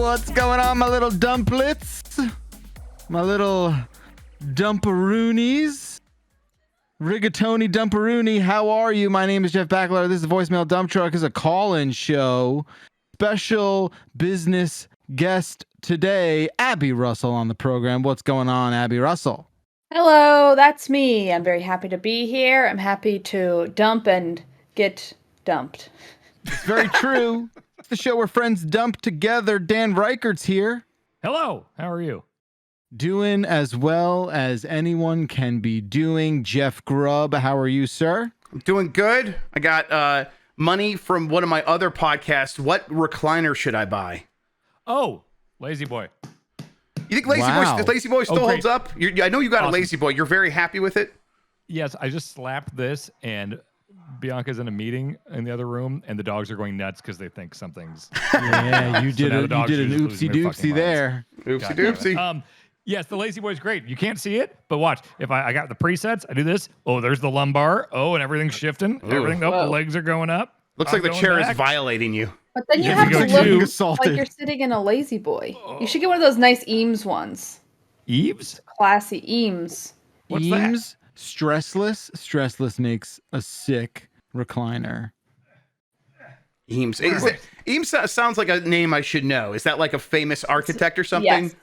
What's going on, my little dumplets? My little dumperoonies? Rigatoni dumperoony, how are you? My name is Jeff Backler. This is Voicemail Dump Truck. It's a call-in show. Special business guest today, Abby Russell on the program. What's going on, Abby Russell? Hello, that's me. I'm very happy to be here. I'm happy to dump and get dumped. It's very true. It's the show where friends dump together. Dan Reichert's here. Hello, how are you? Doing as well as anyone can be doing. Jeff Grubb, how are you, sir? I'm doing good. I got money from one of my other podcasts. What recliner should I buy? Oh, Lazy Boy. You think Wow. Lazy Boy still holds up? I know you got Awesome. a Lazy Boy. You're very happy with it? Yes, I just slapped this, and Bianca's in a meeting in the other room, and the dogs are going nuts because they think something's... Yeah, you did now the an dogs are just oopsie losing their fucking doopsie there. Oopsie God damn it. doopsie. Yes, the Lazy Boy's great. You can't see it, but watch. If I got the presets, I do this. Oh, there's the lumbar. Oh, and everything's shifting. Everything. Oh, the legs are going up. Looks I'm like the going chair back. is violating you. But then you If have you to go look too- assaulted. like you're sitting in a lazy boy. You should get one of those nice Eames ones. Eaves? Classy Eames. What's that? Eames, stressless. Stressless makes a sick recliner. Eames. Eames sounds like a name I should know. Is that like a famous architect or something? Yes.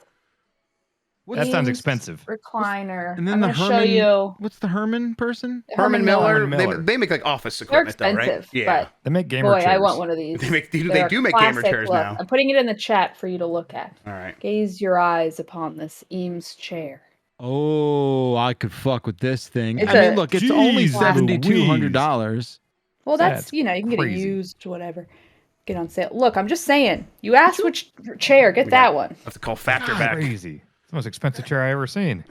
That sounds Eames expensive. Recliner. And then I'm the gonna show Herman. you. What's the Herman person? Herman Miller. Herman Miller. They make like office They're equipment though, right? expensive, Yeah. They make but gamer boy, chairs. I want one of these. They They're do make gamer classic chairs look. now. I'm putting it in the chat for you to look at. All right. Gaze your eyes upon this Eames chair. Oh, I could fuck with this thing. It's I mean, a- look, it's only Jeez $7,200. Well, That's that's, you can get crazy. it used, whatever. Get on sale. Look, I'm just saying. You asked which chair. Get that one. I have to call Factor God, back. crazy. It's the most expensive chair I ever seen.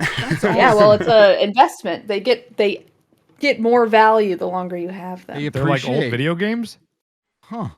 Yeah, well, it's a investment. They get more value the longer you have They them. They're like old appreciate. video games? Huh.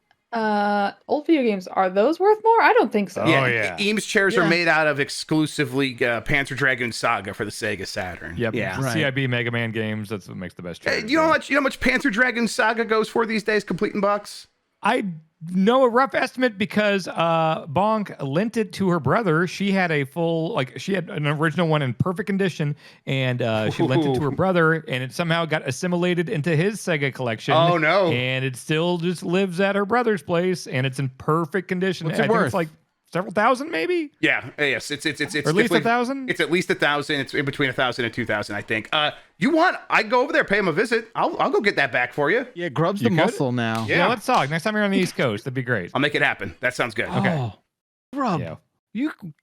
Old video games, are those worth more? I don't think so. Oh, yeah. Eames chairs Yeah. are made out of exclusively Panzer Dragoon Saga for the Sega Saturn. Yep. Yeah. Right. CIB Mega Man games. That's what makes the best chairs. You know how much Panzer Dragoon Saga goes for these days, complete in box? I know a rough estimate because Bonk lent it to her brother. She had a full, she had an original one in perfect condition, and she lent it to her brother, and it somehow got assimilated into his Sega collection. Oh, no. And it still just lives at her brother's place, and it's in perfect condition. What's I it think worth? it's like several thousand, maybe? Yeah, yes, it's Or at least definitely- 1,000? It's at least 1,000. It's in between 1,000 and 2,000, I think. I'd go over there, pay him a visit. I'll go get that back for you. Yeah, Grub's You the could? muscle now. Yeah. Yeah, let's talk. Next time you're on the East Coast, that'd be great. I'll make it happen. That sounds good. Okay. Oh, Grub, Yeah.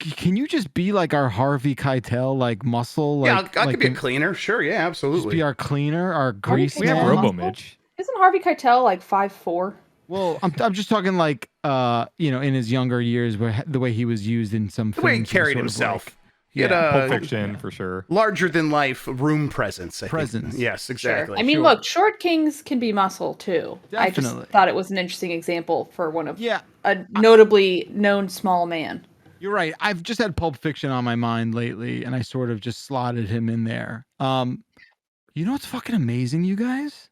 can you just be like our Harvey Keitel, like muscle? Yeah, Like, I like could be a cleaner. Sure, yeah, just absolutely. be our cleaner, our grease We have Yeah. man. Robo Mitch. Isn't Harvey Keitel like 5'4"? Well, I'm just talking like in his younger years, where the way he was used in some the way he films, carried sort of himself. like- He had Yeah, Pulp a Fiction, for sure. larger than life room presence. I think. Presence. Yes, exactly. I mean, Sure. look, short kings can be muscle too. I Definitely. just thought it was an interesting example for one of Yeah, a notably known small man. you're right. I've just had Pulp Fiction on my mind lately, and I sort of just slotted him in there. You know what's fucking amazing, you guys?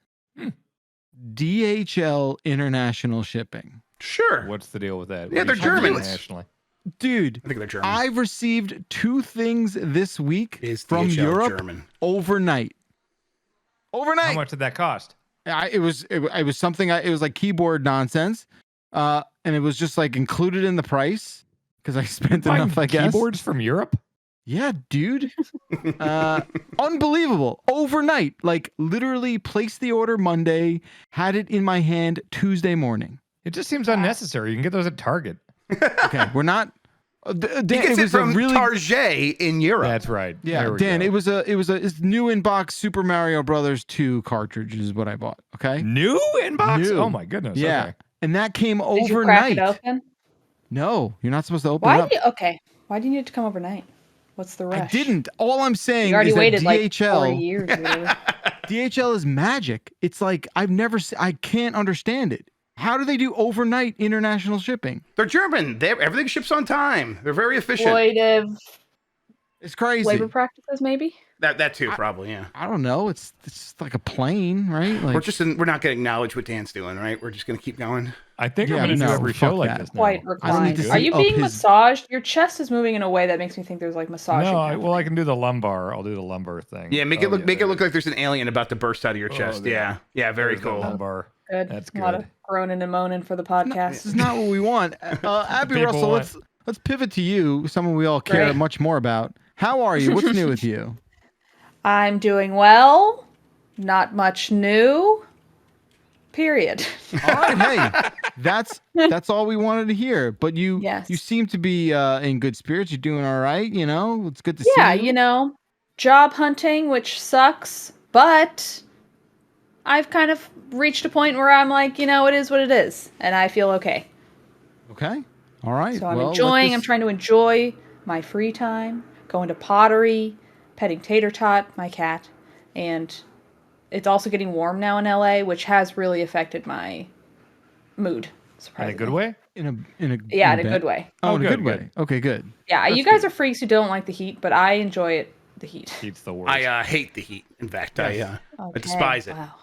DHL international shipping. Sure. What's the deal with that? Yeah, they're What do you do Germans. internationally? Dude, I think they're German. I've received 2 things this week Is from DHL Europe German? overnight. How Overnight. much did that cost? It was something. It was like keyboard nonsense, and it was just like included in the price because I spent enough. I guess. Keyboards from Europe? Yeah, dude. Unbelievable. Overnight, like literally placed the order Monday, had it in my hand Tuesday morning. It just seems unnecessary. You can get those at Target. Okay, we're not. He Dan, gets it from Target in Europe. That's right. Yeah, There we Dan. go. It was it's new inbox Super Mario Brothers 2 cartridge is what I bought. Okay. New inbox? New. Oh my goodness. Yeah, Okay. and that came Did you crack overnight. it open? No, you're not supposed to open Why? it up. Why do you need it to come overnight? What's the rush? I didn't. All I'm saying You already is that waited like DHL 4 years. Really. DHL is magic. It's like I can't understand it. How do they do overnight international shipping? They're German. Everything ships on time. They're very efficient. Exploitive It's crazy. labor practices, maybe. That too, probably, yeah. I don't know. It's just like a plane, right? Like We're not going to acknowledge what Dan's doing, right? We're just going to keep going. I think Yeah, I'm going to no, do every fuck show like that. this now. Quite I don't need reclined. to Are see you up being his- massaged? Your chest is moving in a way that makes me think there's like massaging. No, happening. I can do the lumbar. I'll do the lumbar thing. Yeah, make it look like there's an alien about to burst out of your chest. Yeah, very There's the cool. lumbar. Good. That's A lot of good. groaning and moaning for the This podcast. is not what we want. Abby People Russell, want- let's pivot to you, someone we all care Great. much more about. How are you? What's new with you? I'm doing well. Not much new. Period. All right, hey, that's all we wanted to hear. But you Yes. you seem to be in good spirits. You're doing all right. You know, it's good to see Yeah, you. job hunting, which sucks, but I've kind of reached a point where I'm like, it is what it is, and I feel okay. Okay. All right. So I'm well, let enjoying. this- I'm trying to enjoy my free time, going to pottery, petting Tater Tot, my cat, and it's also getting warm now in LA, which has really affected my mood. In a Surprisingly. good way? in a Yeah, in a bad- good way. Oh, in a good, good way. good. Okay, good. Yeah, That's you guys good. are freaks who don't like the heat, but I enjoy it. The heat. Heat's the worst. I hate the heat. In fact, I Okay, despise it. Wow.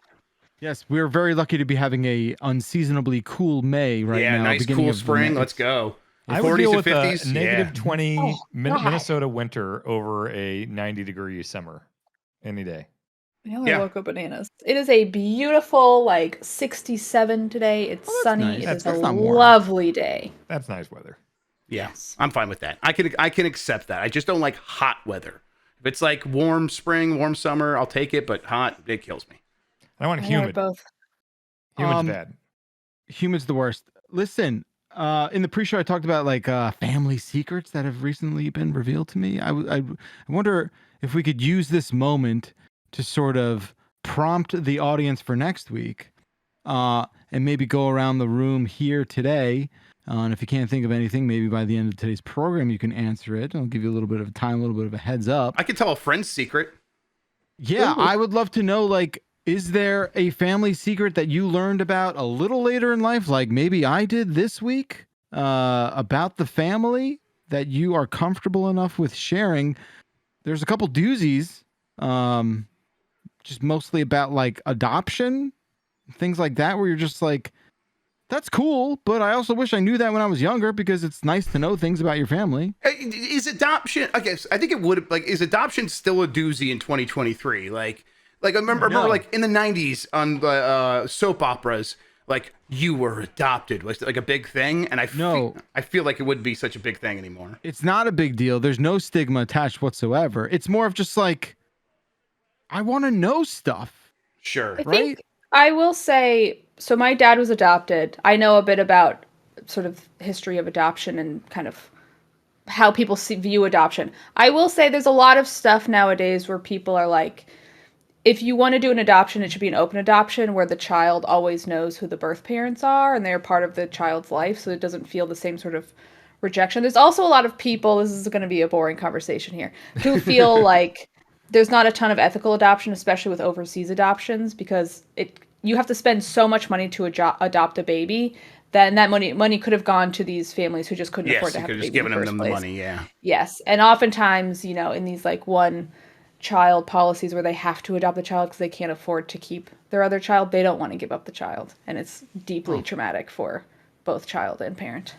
Yes, we're very lucky to be having a unseasonably cool May right yeah, now. nice beginning cool of the spring. May. Let's go. I would 40s deal to with 50s. a negative Yeah. 20 Oh, God. Minnesota winter over a 90-degree summer any day. Y'all are Yeah. loco bananas. It is a beautiful, 67 today. It's that's sunny. nice. It That's- is that's a not warm. lovely day. That's nice weather. Yeah, I'm fine with that. I can accept that. I just don't like hot weather. If it's like warm spring, warm summer, I'll take it. But hot, it kills me. I want I know we're humid. both. Humid's Um, bad. Humid's the worst. Listen, in the pre-show, I talked about family secrets that have recently been revealed to me. I wonder if we could use this moment to sort of prompt the audience for next week, and maybe go around the room here today. And if you can't think of anything, maybe by the end of today's program, you can answer it. I'll give you a little bit of time, a little bit of a heads up. I could tell a friend's secret. Yeah, Ooh. I would love to know, is there a family secret that you learned about a little later in life, like maybe I did this week, about the family that you are comfortable enough with sharing? There's a couple doozies, just mostly about adoption, things like that, where you're just like, that's cool, but I also wish I knew that when I was younger because it's nice to know things about your family. Hey, is adoption? I guess I think it would. Is adoption still a doozy in 2023? Like I remember No. in the 90s on the soap operas, you were adopted was like a big thing, and No. I feel like it wouldn't be such a big thing anymore. It's not a big deal. There's no stigma attached whatsoever. It's more of just I want to know stuff. Sure. I Right? think I will say, so my dad was adopted. I know a bit about sort of history of adoption and kind of how people view adoption. I will say there's a lot of stuff nowadays where people are like, if you want to do an adoption, it should be an open adoption where the child always knows who the birth parents are and they're part of the child's life, so it doesn't feel the same sort of rejection. There's also a lot of people, this is going to be a boring conversation here, who feel like there's not a ton of ethical adoption, especially with overseas adoptions, because you have to spend so much money to adopt a baby. That money could have gone to these families who just couldn't Yes, afford to you have could a have just baby in given the them first the place. money. Yeah. Yes, and oftentimes, in these one child policies where they have to adopt the child because they can't afford to keep their other child, they don't want to give up the child, and it's deeply traumatic for both child and parent.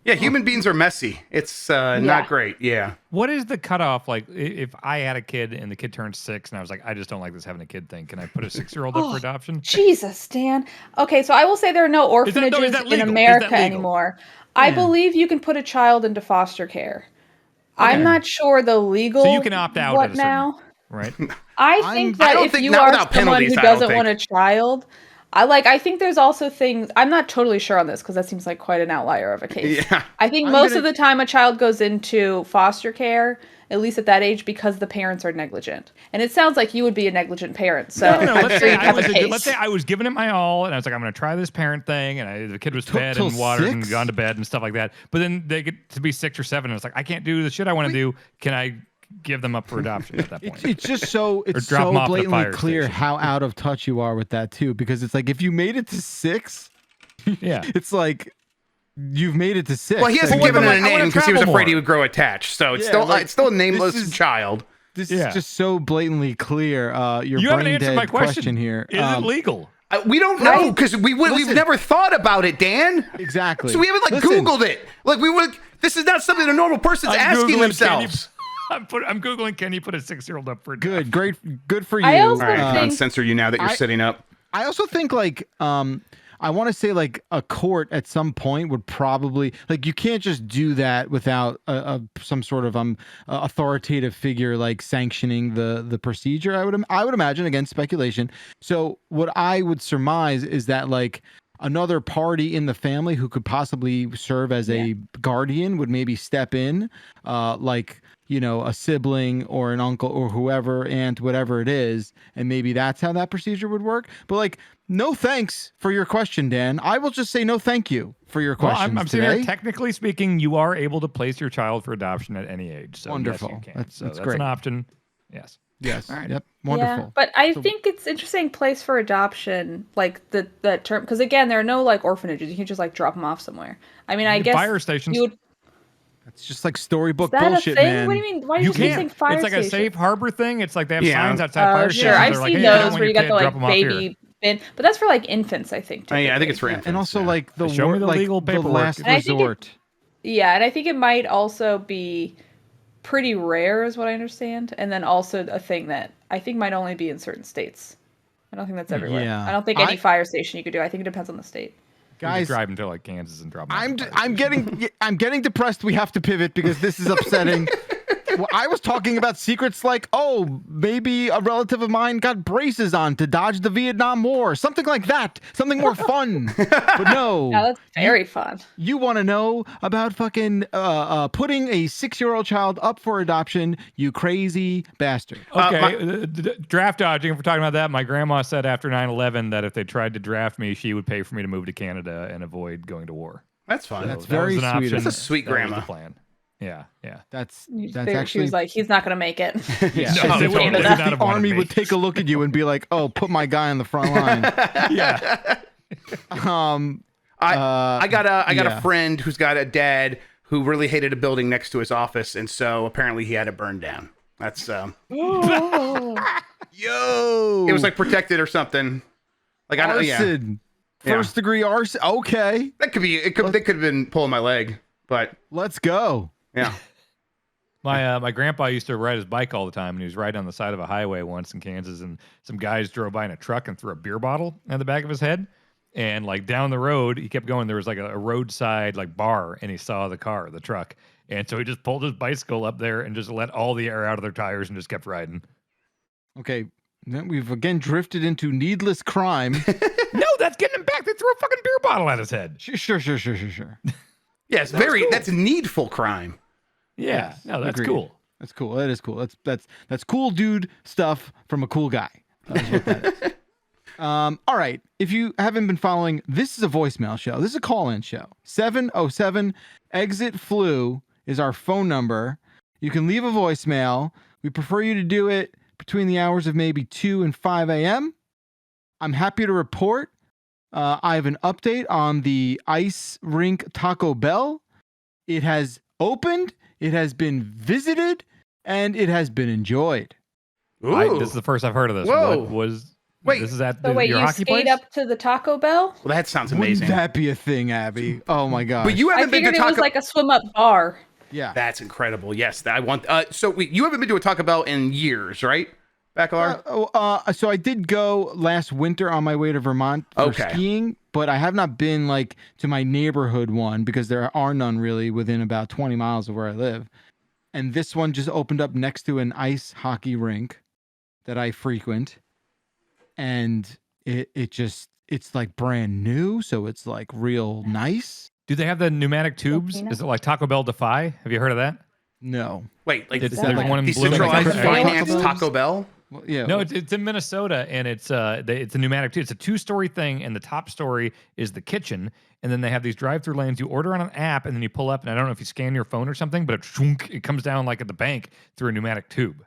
Yeah, human beings are messy. It's not great. Yeah. What is the cutoff? Like, if I had a kid and the kid turned 6 and I was like, I just don't like this having a kid thing, can I put a 6-year-old up for adoption? Jesus, Dan. Okay, so I will say there are no orphanages is that in legal? Is America that legal? anymore. I believe you can put a child into foster care. I'm not sure the legal. So you can opt out What at a certain- now? Right? I I'm- think I that don't if think- you not are without someone penalties, who I don't doesn't want a think. child, I think there's also things. I'm not totally sure on this because that seems like quite an outlier of a case. Yeah. I think I'm most gonna- of the time a child goes into foster care, at least at that age, because the parents are negligent. And it sounds like you would be a negligent parent. So No, I'm let's sure say you have a case. let's say I was giving it my all, and I was like, I'm going to try this parent thing, and the kid was fed till and watered and 6? gone to bed and stuff like that. But then they get to be 6 or 7, and it's like, I can't do the shit I want to do. Can I give them up for adoption at that point? It's just so drop 'em off at a blatantly fire clear station. how out of touch you are with that too, because it's like if you made it to 6, Yeah. it's like you've made it to 6. Well, he hasn't But given what it a about, I name wanna because he was travel afraid he more. would grow attached. So it's Yeah, still a this nameless is- child. This Yeah. is just so blatantly clear. Your You haven't brain answered dead my question here. Is it legal? We don't know because we've Listen. never thought about it, Dan. Exactly. So we haven't Listen. Googled it. Like we would. This is not something a normal person's asking themselves. I'm Googling, can you put a 6-year-old up for Good, good for you. I also All right, think- I'll censor you now that you're sitting up. I also think like I want to say like a court at some point would probably like you can't just do that without some sort of authoritative figure like sanctioning the procedure. I would imagine, again, speculation. So what I would surmise is that like another party in the family who could possibly serve as a guardian would maybe step in, like, you know, a sibling or an uncle or whoever, aunt, whatever it is. And maybe that's how that procedure would work. But like, no thanks for your question, Dan. I will just say no thank you for your Well, questions I'm saying today. that technically speaking, you are able to place your child for adoption at any age. So Wonderful. Yes, you can. That's That's great. an option. Yes. Yes. All right. Yep. Wonderful. Yeah, but I think it's interesting place for adoption, like the term, because again, there are no like orphanages. You can just like drop them off somewhere. I mean, I guess fire stations. you would. It's just like storybook Is that bullshit, a thing? man. What do you mean? Why do You you keep saying can't. fire It's like station? a safe harbor thing. It's like they have Yeah. signs outside fire stations. Sure, I've They're seen like, hey, I don't those want where you your got kid, the drop 'em like off here. baby bin, but that's for like infants, I think. Oh, yeah, I think it's for typically. infants. And also yeah. like the Show me the like legal the paperwork. last And I think resort. Yeah, and I think it might also be pretty rare, is what I understand, and then also a thing that I think might only be in certain states. I don't think that's everywhere. Yeah. I don't think any fire station you could do. I think it depends on the state. You can Guys, drive into like Kansas and drop 'em off I'm at the fire station. I'm getting depressed. We have to pivot because this is upsetting. Well, I was talking about secrets like, oh, maybe a relative of mine got braces on to dodge the Vietnam War, something like that, something more fun. But no, Yeah, that's very fun. you want to know about fucking putting a 6-year-old child up for adoption, you crazy bastard. Okay, draft dodging. If we're talking about that, my grandma said after 9/11 that if they tried to draft me, she would pay for me to move to Canada and avoid going to war. That's fun. That's That very was an sweet. option. That's a sweet That was grandma. the plan. Yeah, yeah. That's She actually was like, he's not gonna make it. yeah. No, they It's would like not the have wanted army me. would take a look at you and be like, "Oh, put my guy on the front line." Yeah. I got yeah. a friend who's got a dad who really hated a building next to his office, and so apparently he had it burned down. That's Yo, it was like protected or something. Like I don't, yeah, arson, first degree arson. Okay, that could be. They could have been pulling my leg, but let's go. yeah. My grandpa used to ride his bike all the time, and he was riding on the side of a highway once in Kansas, and some guys drove by in a truck and threw a beer bottle at the back of his head. And like down the road, he kept going. There was like a roadside like bar, and he saw the truck, and so he just pulled his bicycle up there and just let all the air out of their tires and just kept riding. Okay, then we've again drifted into needless crime. No, that's getting him back. They threw a fucking beer bottle at his head. Sure. Yes, that's needful crime. Yeah, Yes, no, that's agreed. cool. That's cool. That is cool. That's cool, dude. Stuff from a cool guy. That is what that is. All right. If you haven't been following, this is a voicemail show. This is a call-in show. 707 exit flu is our phone number. You can leave a voicemail. We prefer you to do it between the hours of maybe 2 and 5 a.m. I'm happy to report I have an update on the ice rink Taco Bell. It has opened, it has been visited, and it has been enjoyed. Ooh. This is the first I've heard of this. Whoa. What was? Wait. This is at So wait, your you hockey skate place? up to the Taco Bell? Well, that sounds Wouldn't amazing. that be a thing, Abby? Oh my god. But you I haven't been to figured it was Taco. like a swim up bar. yeah. That's incredible. Yes, I want. So you haven't been to a Taco Bell in years, right, Bacalar? So I did go last winter on my way to Vermont for Okay. skiing, but I have not been like to my neighborhood one because there are none really within about 20 miles of where I live. And this one just opened up next to an ice hockey rink that I frequent. And it's like brand new, so it's like real nice. Do they have the pneumatic tubes? Filipino? Is it like Taco Bell Defy? Have you heard of that? No. Wait, like It's that the like one in Bloomington. decentralized Bloomington? finance Taco Taco Bell? Well, yeah. No, it's in Minnesota, and it's a pneumatic tube. It's a 2-story thing, and the top story is the kitchen, and then they have these drive-through lanes. You order on an app, and then you pull up, and I don't know if you scan your phone or something, but it comes down like at the bank through a pneumatic tube.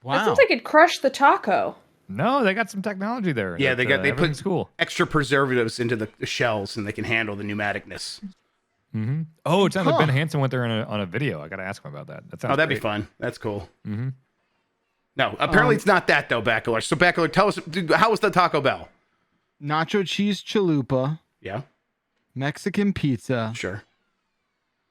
That Wow. sounds like it'd crush the taco. No, they got some technology there. Yeah, they put everything's cool. extra preservatives into the shells, and they can handle the pneumaticness. Mm-hmm. Oh, it sounds like Huh. Ben Hansen went there on a video. I got to ask him about that. That sounds. Oh, that'd be great. fun. That's cool. Mm-hmm. No, apparently it's not that though, Backler. So Backler, tell us, dude, how was the Taco Bell? Nacho cheese chalupa, Yeah, Mexican pizza, sure.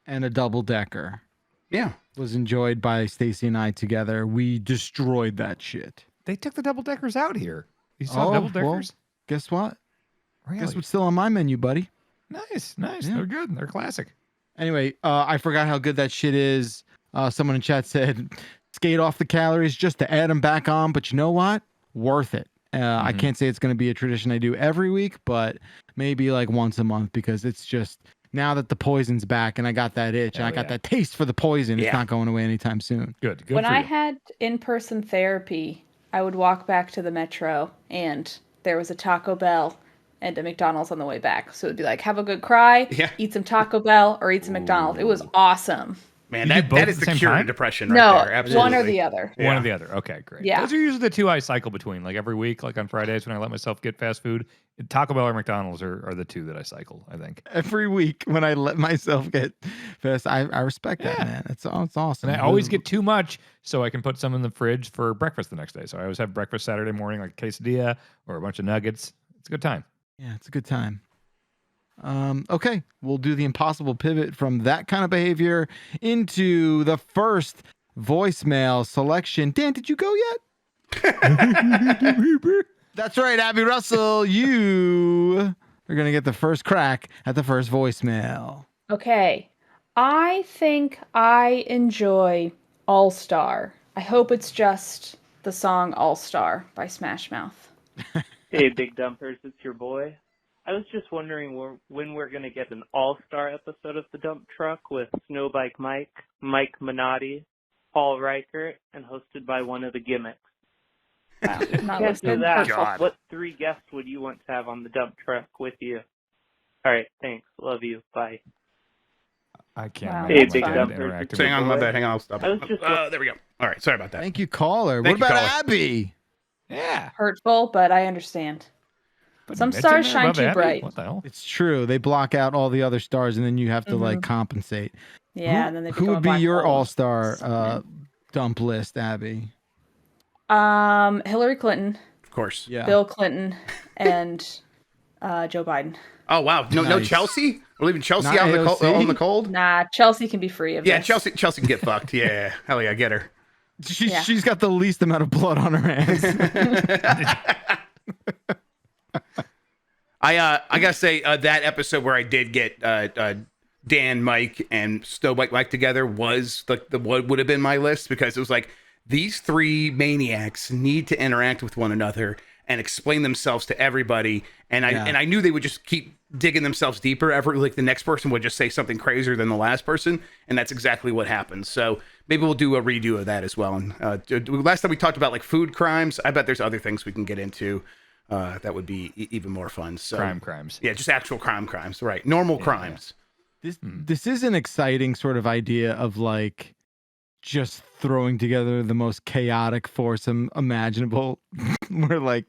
and a double decker. Yeah. Was enjoyed by Stacy and I together. We destroyed that shit. They took the double deckers out here. You saw double deckers? Guess what? Really? Guess what's still on my menu, buddy? Nice. Yeah. They're good. They're classic. Anyway, I forgot how good that shit is. Someone in chat said, skate off the calories just to add them back on. But you know what? Worth it. I can't say it's going to be a tradition I do every week, but maybe like once a month because it's just now that the poison's back and I got that itch and I got that taste for the poison, it's not going away anytime soon. Good when for I you. had in-person therapy, I would walk back to the metro and there was a Taco Bell and a McDonald's on the way back. So it'd be like, have a good cry, eat some Taco Bell or eat some McDonald's. It was awesome. Man, You do both that at is the the same cure to time? depression right there. Absolutely. One or the other. One or the other. Okay, great. Yeah. Those are usually the two I cycle between. Like every week, like on Fridays when I let myself get fast food, Taco Bell or McDonald's are the two that I cycle, I think. Every week when I let myself get fast, I respect that, man. It's awesome. And I always get too much so I can put some in the fridge for breakfast the next day. So I always have breakfast Saturday morning, like a quesadilla or a bunch of nuggets. It's a good time. Yeah, it's a good time. Okay, we'll do the impossible pivot from that kind of behavior into the first voicemail selection. Dan, did you go yet? That's right, Abby Russell. You are going to get the first crack at the first voicemail. Okay. I think I enjoy All Star. I hope it's just the song All Star by Smash Mouth. Hey, Big Dumpers, it's your boy. I was just wondering when we're going to get an all-star episode of The Dump Truck with Snowbike Mike, Mike Minotti, Paul Reichert, and hosted by one of the gimmicks. Wow, not After listening. that, God. what 3 guests would you want to have on The Dump Truck with you? All right, thanks. Love you. Bye. I can't Wow. imagine Hey, my Big dad Dumpers. interacting Hang with on, my bad. Hang on, I'll stop. I was just- There we go. All right, sorry about that. Thank you, caller. Thank What you, about caller. Abby? Yeah. Hurtful, but I understand. Putting Some Mitch in stars there shine above too Abby? bright. What the hell? It's true. They block out all the other stars, and then you have to like compensate. Yeah, and then they Who become a would be black your hole. all-star dump list, Abby? Hillary Clinton, Of course. Yeah. Bill Clinton, and Joe Biden. Oh wow, no Nice. Chelsea. We're leaving Chelsea Not out in the cold. AOC? On the cold. Nah, Chelsea can be free of Yeah, this. Chelsea can get fucked. Yeah, hell yeah, get her. Yeah. She's got the least amount of blood on her hands. I gotta say that episode where I did get Dan, Mike, and Snowbike Mike together was the what would have been my list because it was like these 3 maniacs need to interact with one another and explain themselves to everybody, and I knew they would just keep digging themselves deeper. Like the next person would just say something crazier than the last person, and that's exactly what happened. So maybe we'll do a redo of that as well. And last time we talked about like food crimes. I bet there's other things we can get into. That would be even more fun. So Crimes. yeah, just actual crimes, right? Normal crimes. This is an exciting sort of idea of like just throwing together the most chaotic foursome imaginable. We're like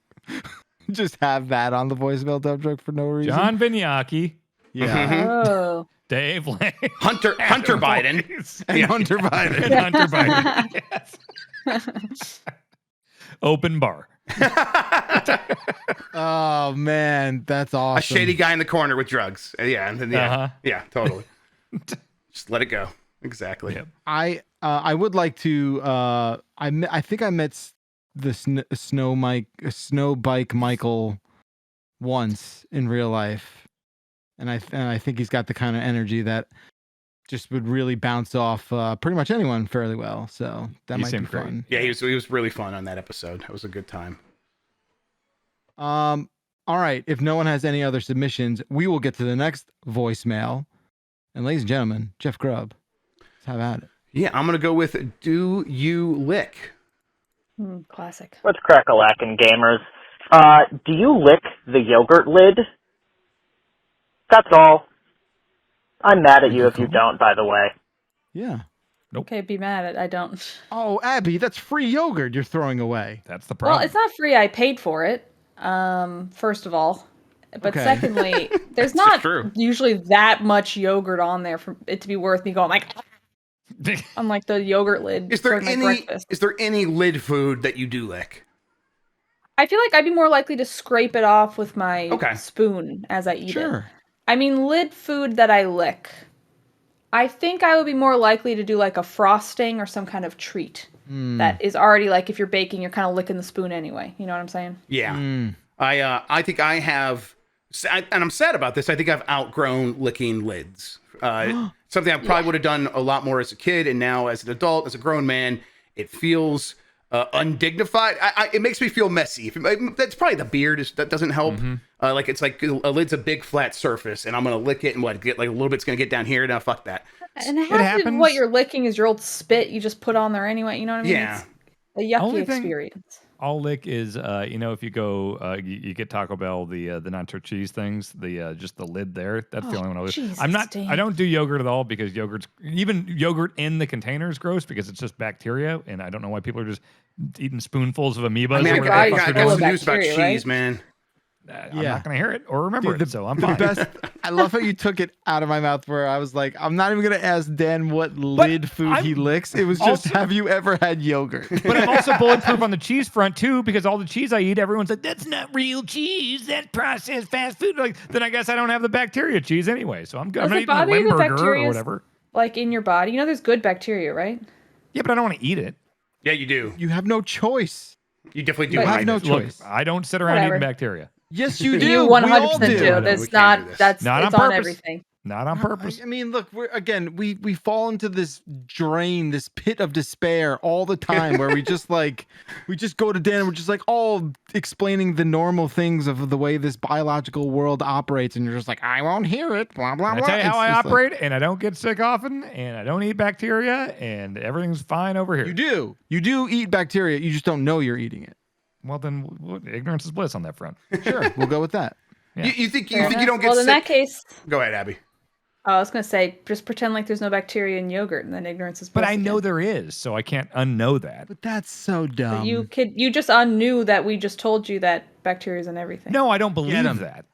just have that on the voicemail dump truck for no reason. John Vignacchi, Yeah. Oh. Dave Lang, Hunter Biden. And Hunter Biden. and Hunter Biden. Yes. Open bar. Oh man, that's awesome. A shady guy in the corner with drugs. Yeah, and then yeah, totally. Just let it go. Exactly. Yep. I would like to I think I met the snow bike Michael once in real life, and I think he's got the kind of energy that just would really bounce off pretty much anyone fairly well. So that He might be seemed great. fun. Yeah, he was really fun on that episode. It was a good time. All right. If no one has any other submissions, we will get to the next voicemail. And ladies and gentlemen, Jeff Grubb, let's have at it. Yeah, I'm gonna go with Do You Lick? Classic. What's crack-a-lackin', gamers? Do you lick the yogurt lid? That's all. I'm mad at you if you don't, by the way. Yeah. Okay, be mad at I don't. Oh, Abby, that's free yogurt you're throwing away. That's the problem. Well, it's not free. I paid for it. First of all, but Okay. secondly, there's That's not true. usually that much yogurt on there for it to be worth me going like. Unlike the yogurt lid. Is there for my any breakfast. is there any lid food that you do lick? I feel like I'd be more likely to scrape it off with my Okay. spoon as I eat it. Sure. I mean, lid food that I lick. I think I would be more likely to do like a frosting or some kind of treat that is already like if you're baking, you're kind of licking the spoon anyway. You know what I'm saying? Yeah. I think I have, and I'm sad about this. I think I've outgrown licking lids. Something I probably would have done a lot more as a kid, and now as an adult, as a grown man, it feels undignified. It makes me feel messy. That's probably the beard. That doesn't help. Like it's like a lid's a big flat surface, and I'm gonna lick it, and get like a little bit's gonna get down here. Now fuck that. And it happens. What you're licking is your old spit you just put on there anyway. You know what I mean? Yeah. It's a yucky Only thing- experience. I'll lick is if you go you get Taco Bell the nacho cheese things, the just the lid there. That's the only one I lick. Jesus, I don't do yogurt at all because even yogurt in the container is gross because it's just bacteria, and I don't know why people are just eating spoonfuls of amoebas. I mean, your I body's got full of some news about bacteria, cheese, right? man. I'm not gonna hear it or remember Dude, it, so I'm fine. Best. I love how you took it out of my mouth where I was like, I'm not even gonna ask Dan what lid food he licks. It was just, have you ever had yogurt? But I'm also bulletproof on the cheese front too, because all the cheese I eat, everyone's like, "That's not real cheese. That's processed fast food." Like, then I guess I don't have the bacteria cheese anyway, so I'm good. I'm Does not it eating a bother you that Limburger or bacteria's, whatever. like in your body? You know, there's good bacteria, right? Yeah, but I don't want to eat it. Yeah, you do. You have no choice. You definitely do. You have hide no it. choice. Look, I don't sit around Whatever. eating bacteria. Yes, you do. You We all 100% do. do. No, we That's can't not. do this. That's Not it's on on purpose. everything. Not on purpose. I mean, look, we fall into this drain, this pit of despair all the time where we just go to Dan and we're just like all explaining the normal things of the way this biological world operates, and you're just like, I won't hear it, blah blah I blah. tell you how It's I just like, operate, and I don't get sick often, and I don't eat bacteria, and everything's fine over here. you do eat bacteria, you just don't know you're eating it. Well, then ignorance is bliss on that front. Sure, we'll go with that. Yeah. You think you don't get Well, sick? in that case, Go ahead, Abby. I was gonna say just pretend like there's no bacteria in yogurt, and then ignorance is bliss. But I know again. there is, so I can't unknow that. But that's so dumb. You just unknew that we just told you that bacteria is in everything. No, I don't believe 'em. that.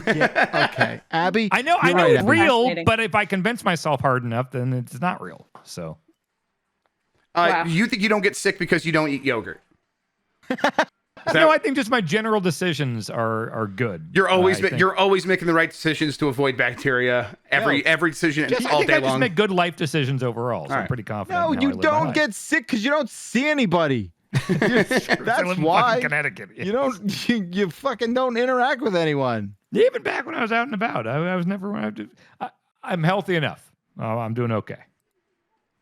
Yeah, okay, Abby. I know you're right, it's Abby. real, Fascinating. but if I convince myself hard enough, then it's not real. So Wow. You think you don't get sick because you don't eat yogurt? no, I think just my general decisions are good. You're always I think- you're always making the right decisions to avoid bacteria. Every decision I all think day I just long. make good life decisions overall. So I'm right. pretty confident. No, in how I you live my don't life. get sick because you don't see anybody. I That's live in why fucking Connecticut. you don't. You fucking don't interact with anyone. Even back when I was out and about, I was never. I'm healthy enough. I'm doing okay.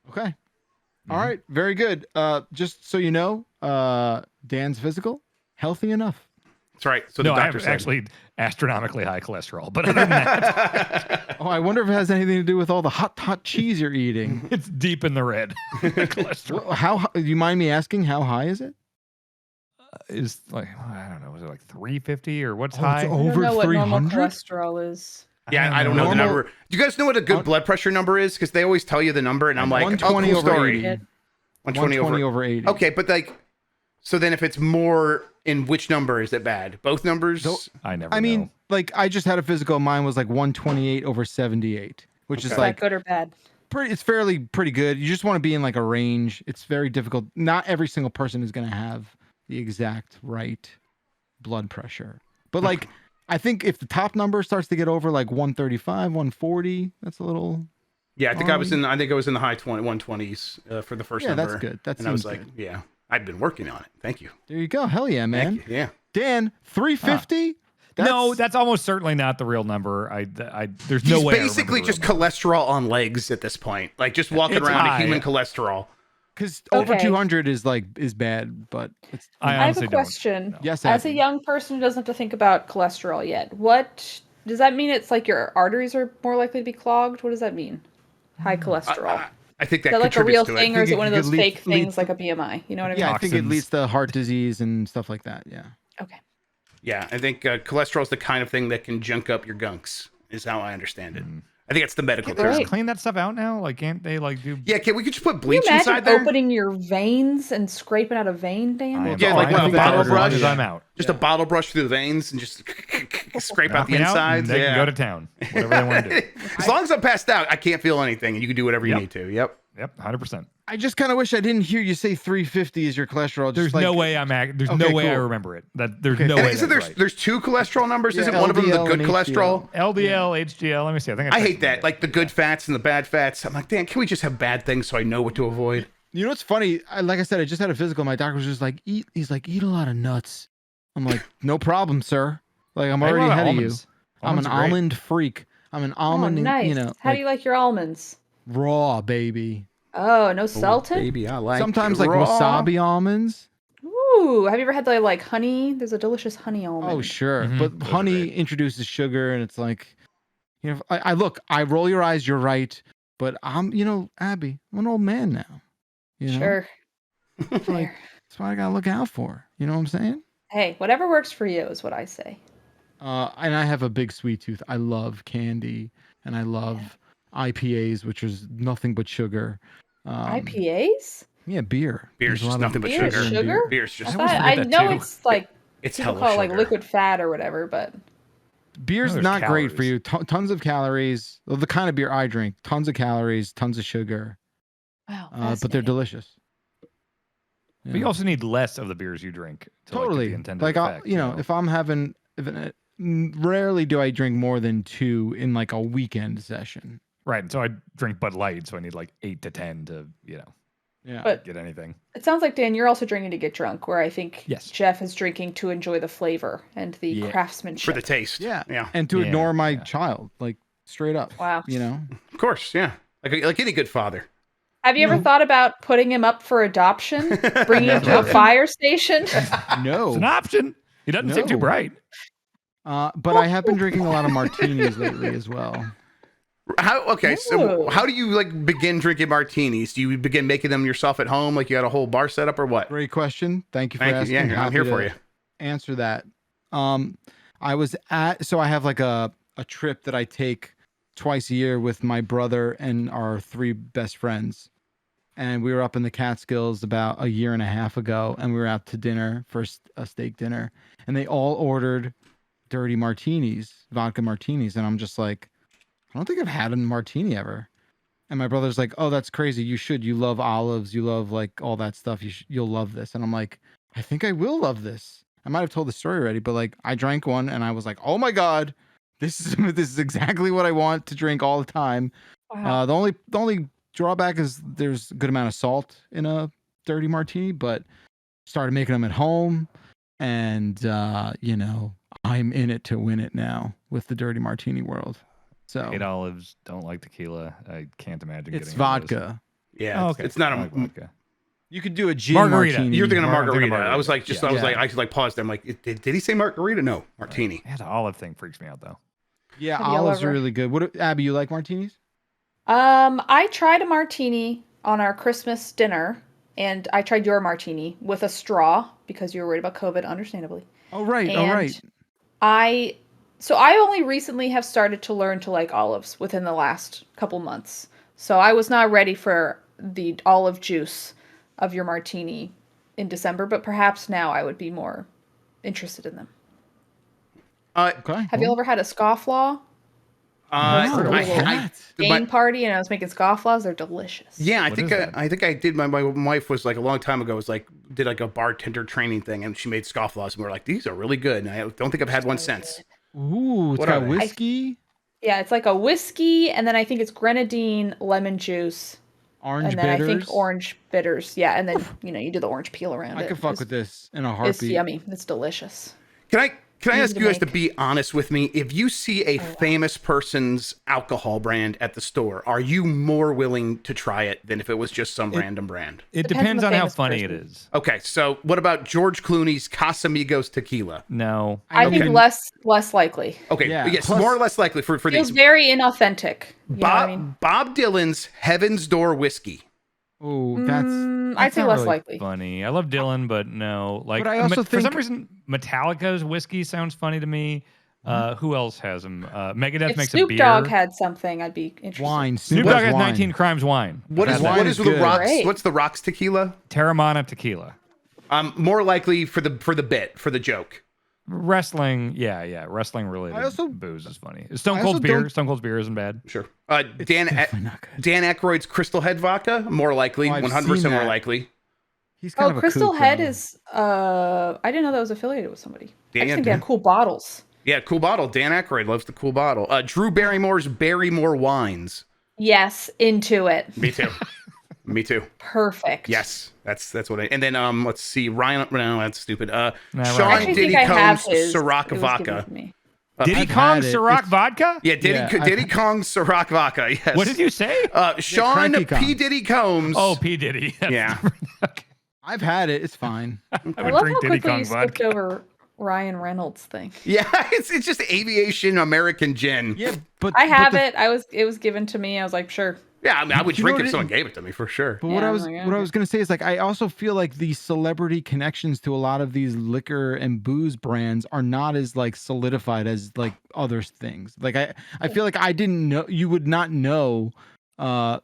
Okay. All right. Very good. Just so you know, Dan's physical, healthy enough. That's right. So No, the I doctor have said. actually astronomically high cholesterol, but other than that, Oh, I wonder if it has anything to do with all the hot cheese you're eating. it's deep in the red. Cholesterol How do you mind me asking? How high is it? is like I don't know. Was it like 350 or what's Oh, high? it's I don't over know what normal 300? cholesterol is. Yeah, I don't know the Normal- number. Do you guys know what a good blood pressure number is? Because they always tell you the number, and I'm like, 120 cool over story. 80. 120 over 80. Okay, but like, so then if it's more in which number is it bad? Both numbers? I never. I mean, know. like I just had a physical. Mine was like 128 over 78, which is Is like that good or bad? it's fairly pretty good. You just want to be in like a range. It's very difficult. Not every single person is going to have the exact right blood pressure. But like I think if the top number starts to get over like 135, 140, that's a little Yeah, I think I was in the high 120s for the first Yeah, number. that's good. That and I was seems like, good. yeah, I've been working on it. Thank you. There you go. Hell yeah, man. Thank you. Yeah. Dan, 350? no, that's almost certainly not the real number. There's He's no way. I remember basically the just real number. cholesterol on legs at this point. Like just walking It's around high. a human cholesterol. because over Okay. 200 is bad, but it's I I have a honestly don't. question. Yes, As a Abby. young person who doesn't have to think about cholesterol yet, what does that mean? It's like your arteries are more likely to be clogged? What does that mean? High cholesterol. I think that is that like a contributes real to thing, it. or is think it one of it those could fake lead things like a BMI? You know what I mean? yeah, I think it Toxins. leads to heart disease and stuff like that. Yeah. Okay. Yeah, I think cholesterol is the kind of thing that can junk up your gunks, is how I understand it. I think it's the medical Can't they term. just Right. clean that stuff out now? Like, can't they like do? Yeah, we could just put Can you bleach inside imagine there. opening your veins and scraping out a vein, Dan? I am Yeah, like fine with a with bottle that as long brush. as I'm out. Just a bottle brush through the veins and just scrape out Knock the me insides. They can go to town. Whatever they want to do. As long as I'm passed out, I can't feel anything, and you can do whatever you Yep. need to. Yep. Yep, 100%. I just kind of wish I didn't hear you say 350 is your cholesterol. There's Just like, no way there's Okay, no way I cool. remember it. There's Okay. no And way isn't that's right. there's two cholesterol numbers? Yeah, Isn't one of them the LDL good and cholesterol? LDL, HDL. Let me see. I think I I hate that. Like the good fats and the bad fats. I'm like, Dan, can we just have bad things so I know what to avoid? You know what's funny? Like I said, I just had a physical. My doctor was just like, He's like, eat a lot of nuts. I'm like, no problem, sir. Like I'm already ahead of you. I'm an almond freak. I'm an almond. Nice. You know, How do you like your almonds? raw, baby. Oh, no salted? Baby, I like Sometimes it like raw. wasabi almonds. Ooh, have you ever had the like honey? There's a delicious honey almond. Oh, sure. Mhm. But Those are honey great. introduces sugar, and it's like, you know, I look, I roll your eyes, you're right. But I'm, you know, Abby, I'm an old man now. You know? Sure. It's like, Fair. that's what I gotta look out for. You know what I'm saying? Hey, whatever works for you is what I say. And I have a big sweet tooth. I love candy, and I love IPAs, which is nothing but sugar. IPAs? Yeah, beer. Beer's There's a just lot of nothing but Beer is sugar. sugar? Beer's just I always I forget that know too. it's like it's people hella call it like sugar. liquid fat or whatever, but Beer's there's not great for calories. you. Tons of calories. Well, the kind of beer I drink, tons of calories, tons of sugar. wow. But they're fascinating. delicious. But you also need less of the beers you drink to like, get Totally. the intended Like, effect. you know, if I'm having, rarely do I drink more than 2 in like a weekend session. Right. And so I drink Bud Light, so I need like 8 to 10 to, you know, Yeah. But get anything. it sounds like, Dan, you're also drinking to get drunk, where I think Yes. Jeff is drinking to enjoy the flavor and the Yeah. craftsmanship. for the taste. yeah. Yeah. And to Yeah, ignore my yeah. child, like straight up. Wow. You know? Of course. Yeah. Like any good father. Have you ever thought about putting him up for adoption? Bringing him to a Never. fire station? No. It's an option. He doesn't seem too No. bright. But I have been drinking a lot of martinis lately as well. Ooh. How do you like begin drinking martinis? Do you begin making them yourself at home? Like you got a whole bar set up or what? Great question. Thank you for Thank you. asking. Yeah, I'm Happy here to for you. Answer that. I was so I have like a trip that I take twice a year with my brother and our 3 best friends. And we were up in the Catskills about a year and a half ago, and we were out to dinner for a steak dinner, and they all ordered dirty martinis, vodka martinis. And I'm just like, I don't think I've had a martini ever. And my brother's like, oh, that's crazy. You should. You love olives. You love like all that stuff. You'll love this. And I'm like, I think I will love this. I might have told the story already, but like I drank one and I was like, oh my God, this is exactly what I want to drink all the time. Wow. The only drawback is there's a good amount of salt in a dirty martini, but started making them at home, and you know, I'm in it to win it now with the dirty martini world. So 8 olives, don't like tequila. I can't imagine it's getting one of those. vodka. Yeah. Oh, it's- okay. It's not I a. like vodka. You could do a gin Margarita. martini. You're thinking of I'm thinking margarita. I was like, margarita. I was Yeah. like, I like paused. I'm like, did he say margarita? No, martini. Yeah, the olive thing freaks me out though. Yeah, Have y'all olives are ever- really good. What, Abby? You like martinis? I tried a martini on our Christmas dinner, and I tried your martini with a straw because you were worried about COVID, understandably. Oh right, And all right. I only recently have started to learn to like olives within the last couple months. So I was not ready for the olive juice of your martini in December, but perhaps now I would be more interested in them. Okay. Have you ever had a scofflaw? No, I- what's I- that? Game party, and I was making scofflaws. They're delicious. Yeah, I What think is that? I think I did. My wife was like a long time ago. Was like did like a bartender training thing, and she made scofflaws, and we were like, these are really good. And I don't think I've had one since. Ooh, it's What are got they? whiskey, Yeah, it's like a whiskey, and then I think it's grenadine, lemon juice, orange and then bitters. I think orange bitters. Yeah, and then you do the orange peel around I it. could fuck It's- with this in a It's heartbeat. yummy. It's delicious. Can I Easy ask to you guys to make. be honest with me? If you see a famous person's alcohol brand at the store, are you more willing to try it than if it was just some random brand? It Depends on depends the on how famous funny it person. is. Okay, so what about George Clooney's Casamigos tequila? No. I think Okay. less likely. Okay, Yeah, yes, plus- more or less likely for Feels these. very inauthentic. You know what I mean? Bob Dylan's Heaven's Door whiskey. Ooh, that's I'd That's say not less really likely. funny. I love Dylan, but no. Like, But I also for some think- reason, Metallica's whiskey sounds funny to me. Who else has them? Megadeth If makes Snoop a beer. Dogg had something, I'd be interested. wine. Snoop What Dogg is has wine? 19 Crimes wine. What is That what wine is is the good. rocks? Great. What's the rocks tequila? Terramana tequila. More likely for the bit, for the joke. wrestling. Yeah. Wrestling related I also- booze is funny. Stone I Cold's also beer. don't- Stone Cold's beer isn't bad. Sure. It's definitely not good. Dan Aykroyd's Crystal Head vodka, more likely, Oh, I've 100% seen more that. likely. He's kind of a Crystal kook, Head though. is I didn't know that was affiliated with somebody. I Yeah, just think they Dan. have cool bottles. Yeah, cool bottle. Dan Aykroyd loves the cool bottle. Drew Barrymore's Barrymore Wines. Yes, into it. Me too. Me too. Perfect. Yes, that's what I. And then let's see, Ryan. No, that's stupid. Nah, I Sean actually Diddy think I have Combs his. Ciroc It was given vodka. to me. Diddy I've Kong had it. Ciroc It's- vodka? Yeah, Diddy I've- Kong Ciroc vodka. Yes. What did you say? Sean Cranky P Kong. Diddy Combs. Oh, P Diddy. That's Yeah. different. Okay. I've had it. It's fine. I I would love drink how Diddy quickly Kong you skipped vodka. over Ryan Reynolds thing. Yeah, it's just aviation American gin. Yeah, but I have but it. It was given to me. I was like, sure. Yeah, I mean, I would You know drink what if it- someone gave it to me for sure. But what Yeah, I I'm was like, what I okay. was gonna say is like I also feel like the celebrity connections to a lot of these liquor and booze brands are not as like solidified as like other things. Like I feel like I didn't know you would not know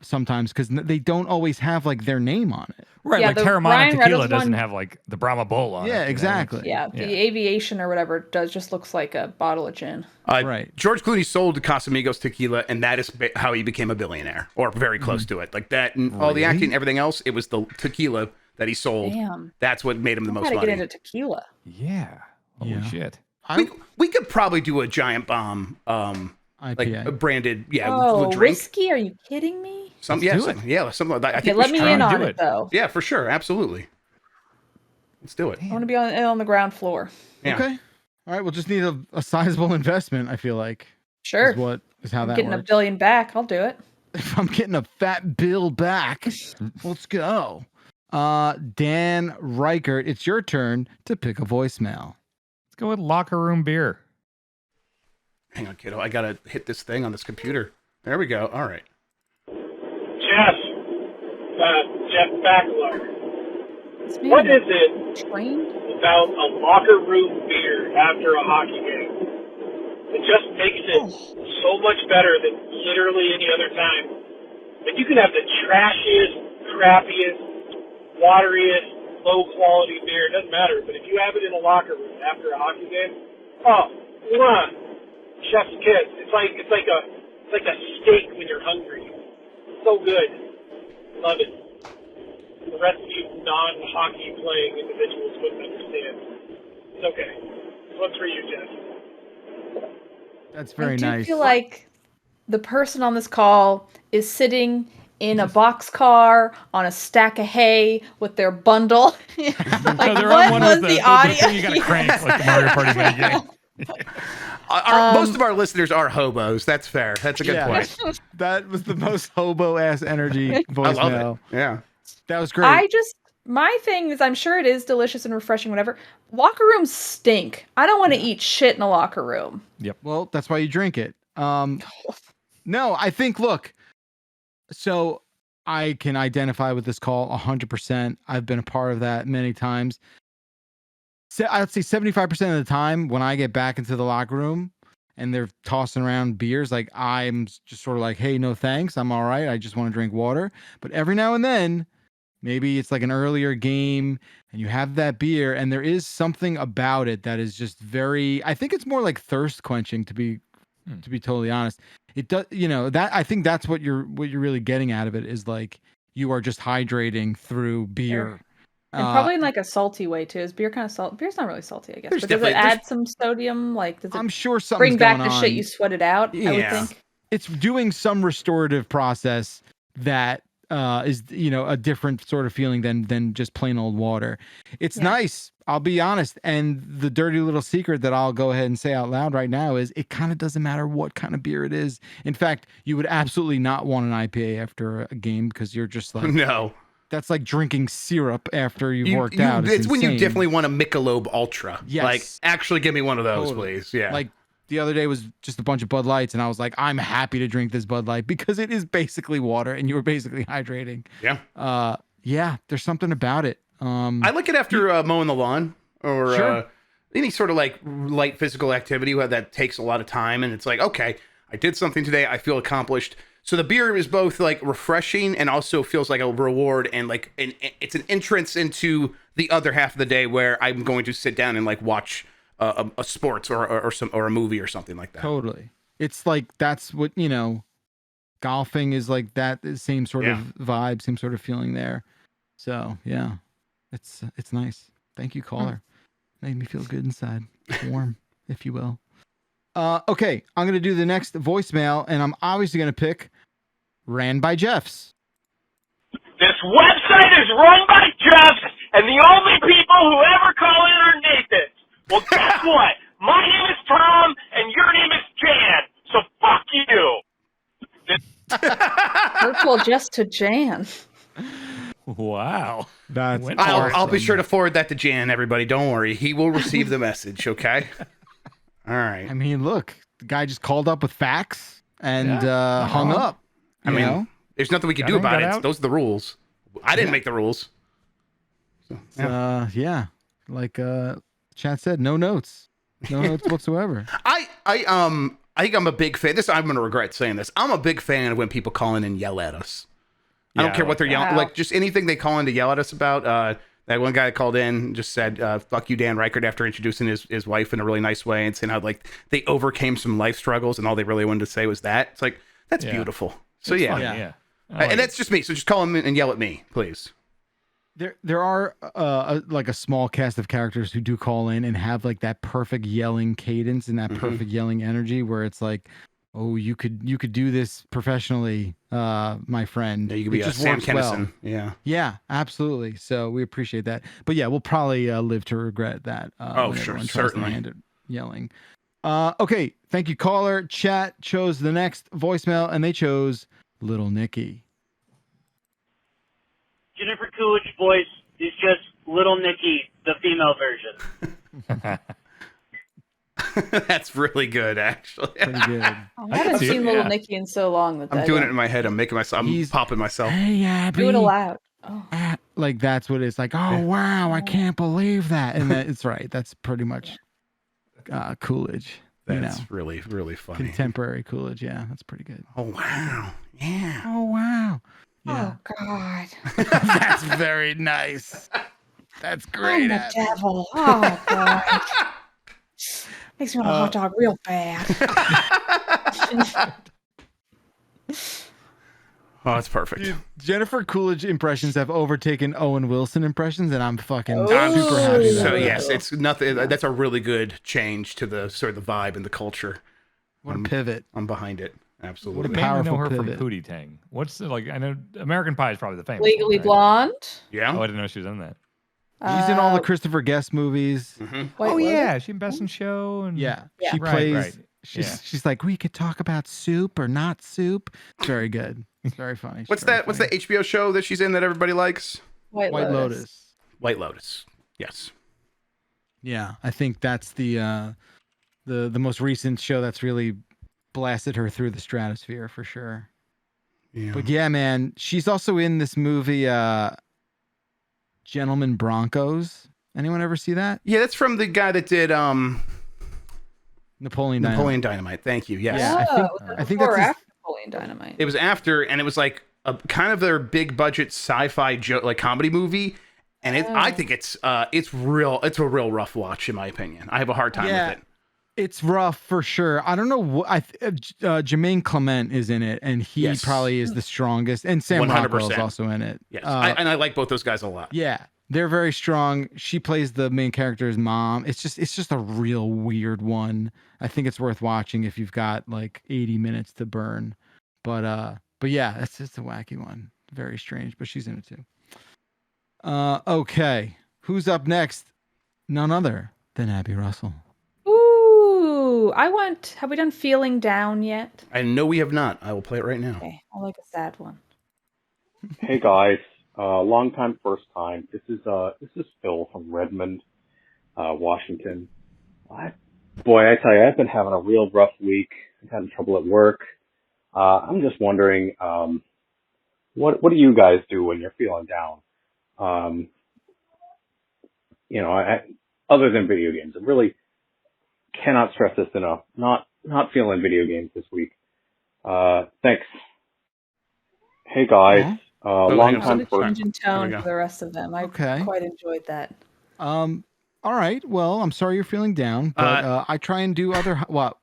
sometimes because they don't always have like their name on it. Right, Yeah, like the Terramana Ryan tequila Reynolds doesn't one- have like the Brahma Bull on it. Yeah, you know? exactly. Yeah, Yeah. the aviation or whatever just looks like a bottle of gin. Right. George Clooney sold Casamigos tequila, and that is how he became a billionaire, or very close to it. Like that, and all the Really? acting, and everything else. It was the tequila that he sold. Damn. That's what made him the I most gotta money. get into tequila. Yeah. Holy Yeah. shit. We could probably do a giant bomb, like IPA. a branded, Oh, drink. whiskey? Are you kidding me? Some, Let's yeah, do some, yeah, something like that. I Okay, think we let should me try in it. on do it it. though. Yeah, for sure, absolutely. Let's do it. I want to be on the ground floor. Yeah. Okay. All right. We'll just need a sizable investment. I feel like Sure. is how I'm that getting works. $1 billion back. I'll do it. If I'm getting a fat bill back, let's go. Dan Reichert, it's your turn to pick a voicemail. Let's go with locker room beer. Hang on, kiddo. I gotta hit this thing on this computer. There we go. All right. Jeff Backler, This what man is it trained? about a locker room beer after a hockey game that just makes it so much better than literally any other time? Like you can have the trashiest, crappiest, wateriest, low quality beer, it doesn't matter, but if you have it in a locker room after a hockey game, chef's kiss. It's like a steak when you're hungry. So good. Love it. The rest of you non-hockey playing individuals wouldn't understand. It's okay. This one's for you, Jeff. That's very I do nice. feel like the person on this call is sitting in a boxcar on a stack of hay with their bundle. Like, No, they're what on one was with the the audio? thing you gotta crank like the Mario Party minigame. Most of our listeners are hobos. That's fair. That's a good Yeah. point. That was the most hobo ass energy I voicemail. love it. Yeah. That was great. My thing is, I'm sure it is delicious and refreshing, whatever. Locker rooms stink. I don't want to eat shit in a locker room. Well, that's why you drink it. No, I think, look, so I can identify with this call 100%. I've been a part of that many times. So I'd say 75% of the time when I get back into the locker room and they're tossing around beers, like I'm just sort of like, hey, no thanks. I'm all right. I just want to drink water. But every now and then, maybe it's like an earlier game and you have that beer and there is something about it that is just very, I think it's more like thirst quenching to be totally honest. It does, that I think that's what you're really getting out of it is like you are just hydrating through beer. And probably in like a salty way too. Is beer kind of salt? Beer's not really salty, I guess. There's But does it definitely- add some sodium? Like, does it I'm sure something's bring back going the on. shit you sweated out? I would Yeah. think. It's doing some restorative process that is a different sort of feeling than just plain old water. It's Yeah. nice. I'll be honest. And the dirty little secret that I'll go ahead and say out loud right now is it kind of doesn't matter what kind of beer it is. In fact, you would absolutely not want an IPA after a game because you're just like, No. that's like drinking syrup after you've worked You- out. It's when you insane. definitely want a Michelob Ultra. Yes. Like, actually give me one of those, Totally. please. Yeah. Like the other day was just a bunch of Bud Lights, and I was like, I'm happy to drink this Bud Light because it is basically water, and you were basically hydrating. yeah. Yeah, there's something about it. I like it after mowing the lawn or Sure. any sort of like light physical activity that takes a lot of time. And it's like, okay, I did something today. I feel accomplished. So the beer is both like refreshing and also feels like a reward and like it's an entrance into the other half of the day where I'm going to sit down and like watch a sports or a movie or something like that. Totally. It's like that's what golfing is like. That same sort of vibe, same sort of feeling there. So yeah, it's nice. Thank you, caller. Made me feel good inside, warm, if you will. Okay, I'm gonna do the next voicemail, and I'm obviously gonna pick Ran by Jeffs. This website is run by Jeffs, and the only people who ever call in are Nathans. Well, guess what? My name is Tom, and your name is Jan, so fuck you. Hurtful just to Jan. Wow. That's I'll be sure to forward that to Jan, everybody. Don't worry. He will receive the message, okay? All right. I mean, look, the guy just called up with facts and hung up. I mean, there's nothing we can do about it. Those are the rules. I didn't make the rules. So, like Chat said, no notes. No notes whatsoever. I think I'm a big fan. I'm going to regret saying this. I'm a big fan of when people call in and yell at us. I don't care what they're yelling. Like, just anything they call in to yell at us about. That one guy that called in just said, fuck you, Dan Reichert, after introducing his wife in a really nice way and saying how, like, they overcame some life struggles and all they really wanted to say was that. It's like, that's beautiful. So, and that's just me. So just call him and yell at me, please. There are like a small cast of characters who do call in and have like that perfect yelling cadence and that perfect yelling energy where it's like, oh, you could do this professionally, my friend. Yeah, you could be Sam Kinison. Well. Yeah, absolutely. So we appreciate that. But yeah, we'll probably live to regret that. Sure, certainly. Yelling. Okay, thank you, caller. Chat chose the next voicemail, and they chose Little Nicky. Jennifer Coolidge voice is just Little Nicky, the female version. That's really good, actually. Pretty good. I haven't seen Little Nicky in so long. I'm doing it in my head. I'm popping myself. Hey, Abby. Do it aloud. Oh. Like that's what it's like. Oh wow, I can't believe that. And it's right. That's pretty much Coolidge. That's really, really funny. Contemporary Coolidge. Yeah, that's pretty good. Oh wow. Yeah. Oh wow. Yeah. Oh God. That's very nice. That's great. I'm the devil. Oh God. Makes me want a hot dog real bad. Oh, that's perfect. Dude, Jennifer Coolidge impressions have overtaken Owen Wilson impressions, and I'm fucking super happy about So that. yes, it's nothing. That's a really good change to the sort of the vibe and the culture. What a pivot. I'm behind it. Absolutely. What a Maybe powerful know her pivot. from Pootie Tang. What's I know American Pie is probably the famous Legally one, right? Blonde. Yeah. Oh, I didn't know she was in that. She's in all the Christopher Guest movies. Oh yeah, she in Best in Show and Yeah. Yeah. She Right, plays. right. She's like, we could talk about soup or not soup. It's very good. It's very funny. She's What's very that? What's that HBO show that she's in that everybody likes? White White Lotus. White Lotus. Yes. Yeah, I think that's the most recent show that's really blasted her through the stratosphere for sure. Yeah. But yeah, man, she's also in this movie, Gentlemen Broncos. Anyone ever see that? Yeah, that's from the guy that did Napoleon Dynamite. Thank you. Yes. Yeah, I think before that's or after Napoleon Dynamite. It was after, and it was like a kind of their big budget sci-fi like comedy movie, and I think it's a real rough watch in my opinion. I have a hard time with it. It's rough for sure. I don't know what Jermaine Clement is in it, and he probably is the strongest. And Sam 100%. Rockwell is also in it. Yes, I like both those guys a lot. Yeah, they're very strong. She plays the main character's mom. It's just a real weird one. I think it's worth watching if you've got like 80 minutes to burn. But yeah, it's just a wacky one. Very strange, but she's in it too. Okay, who's up next? None other than Abby Russell. Ooh, have we done Feeling Down yet? I know we have not. I will play it right now. Okay, I like a sad one. Hey guys, long time, first time. This is Phil from Redmond, Washington. Boy, I tell you, I've been having a real rough week. I've had trouble at work. I'm just wondering, what do you guys do when you're feeling down? Other than video games, I really cannot stress this enough. Not feeling video games this week. Thanks. Hey guys, long time Change in tone for the rest of them. I quite enjoyed that. All right. Well, I'm sorry you're feeling down, but I try and do other. What?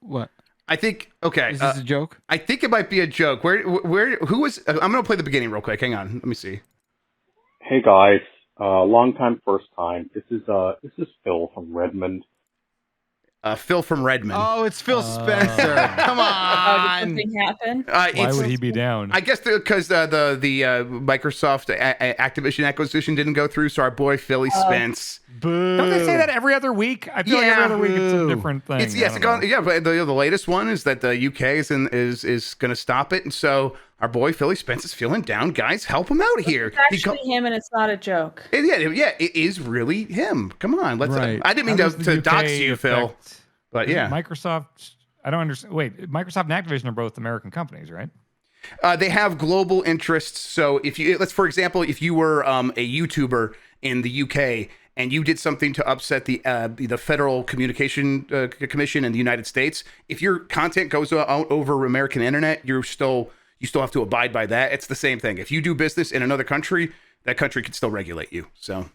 I think. Okay. Is this a joke? I think it might be a joke. Who was? I'm gonna play the beginning real quick. Hang on. Let me see. Hey guys, long time, first time. This is Phil from Redmond. Phil from Redmond. Oh, it's Phil Spencer. Come Oh, on. did something happen? Why would he be down? I guess because the Microsoft Activision acquisition didn't go through, so our boy Philly Spence. Boo. Don't they say that every other week? I feel like every other week it's a different thing. But the latest one is that the UK is going to stop it, and so our boy Philly Spence is feeling down. Guys, help him out here. It's actually him, and it's not a joke. Yeah, it is really him. Come on, let's. Right. I didn't mean to dox you, Phil. But yeah, Microsoft. I don't understand. Wait, Microsoft and Activision are both American companies, right? they have global interests. So if you for example, if you were a YouTuber in the UK and you did something to upset the Federal Communication Commission in the United States, if your content goes out over American internet, you still have to abide by that. It's the same thing. If you do business in another country, that country can still regulate you. So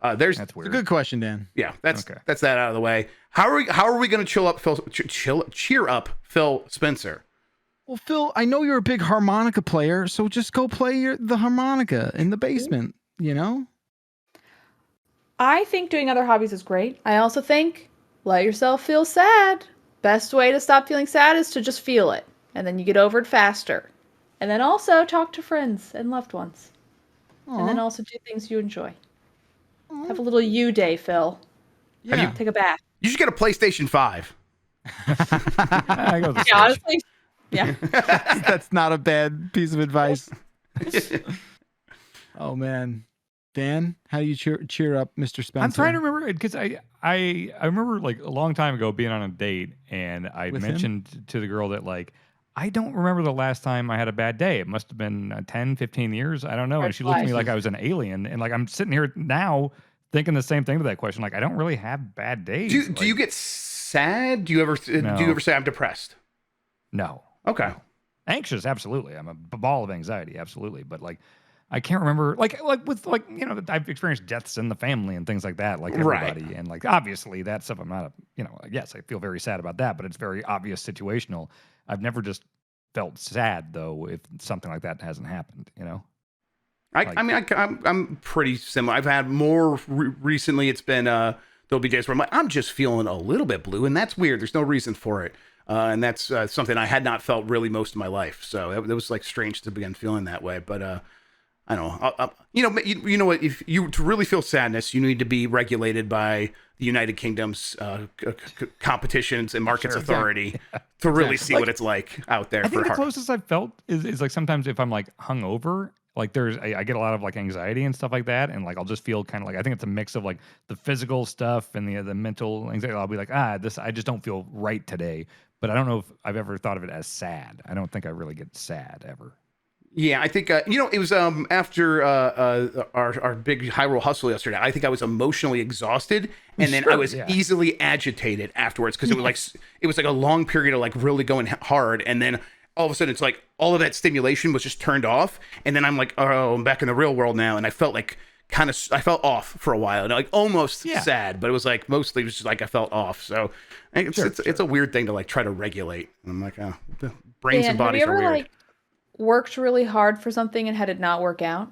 That's weird. A good question, Dan. Yeah, that's that out of the way. How are we going to cheer up Phil Spencer? Well, Phil, I know you're a big harmonica player, so just go play the harmonica in the basement, you know? I think doing other hobbies is great. I also think let yourself feel sad. Best way to stop feeling sad is to just feel it, and then you get over it faster. And then also talk to friends and loved ones. Aww. And then also do things you enjoy. Have a little you day, Phil. Yeah. Take a bath. You should get a PlayStation 5. Yeah, honestly. Yeah. That's not a bad piece of advice. Oh man, Dan, how do you cheer up Mr. Spencer? I'm trying to remember because I remember like a long time ago being on a date and I mentioned to the girl that like I don't remember the last time I had a bad day. It must have been 10, 15 years. I don't know. And she looked at me like I was an alien. And like I'm sitting here now thinking the same thing to that question. Like I don't really have bad days. Do you get sad? Do you ever say I'm depressed? No. Okay. No. Anxious, absolutely. I'm a ball of anxiety, absolutely. But like I can't remember like with like, you know, I've experienced deaths in the family and things like that, like everybody. Right. And like obviously that stuff I'm not yes, I feel very sad about that, but it's very obvious situational. I've never just felt sad though if something like that hasn't happened, you know. I'm pretty similar. I've had more recently. It's been there'll be days where I'm just feeling a little bit blue, and that's weird. There's no reason for it, and that's something I had not felt really most of my life. So it was like strange to begin feeling that way. But I don't know. You know what? If you to really feel sadness, you need to be regulated by the United Kingdom's competitions and markets authority to really see what it's like out there. I think the closest I've felt is like sometimes if I'm like hungover, like I get a lot of like anxiety and stuff like that, and like I'll just feel kind of like I think it's a mix of like the physical stuff and the mental anxiety. I'll be like I just don't feel right today. But I don't know if I've ever thought of it as sad. I don't think I really get sad ever. Yeah, I think it was after our big Hyrule hustle yesterday. I think I was emotionally exhausted, and then I was easily agitated afterwards because it was like a long period of like really going hard, and then all of a sudden it's like all of that stimulation was just turned off, and then I'm like, oh, I'm back in the real world now, and I felt like I felt off for a while, like almost sad, but it was like mostly it was just like I felt off. So it's a weird thing to like try to regulate, and I'm like, oh, the brains and bodies are weird. Like, worked really hard for something and had it not work out?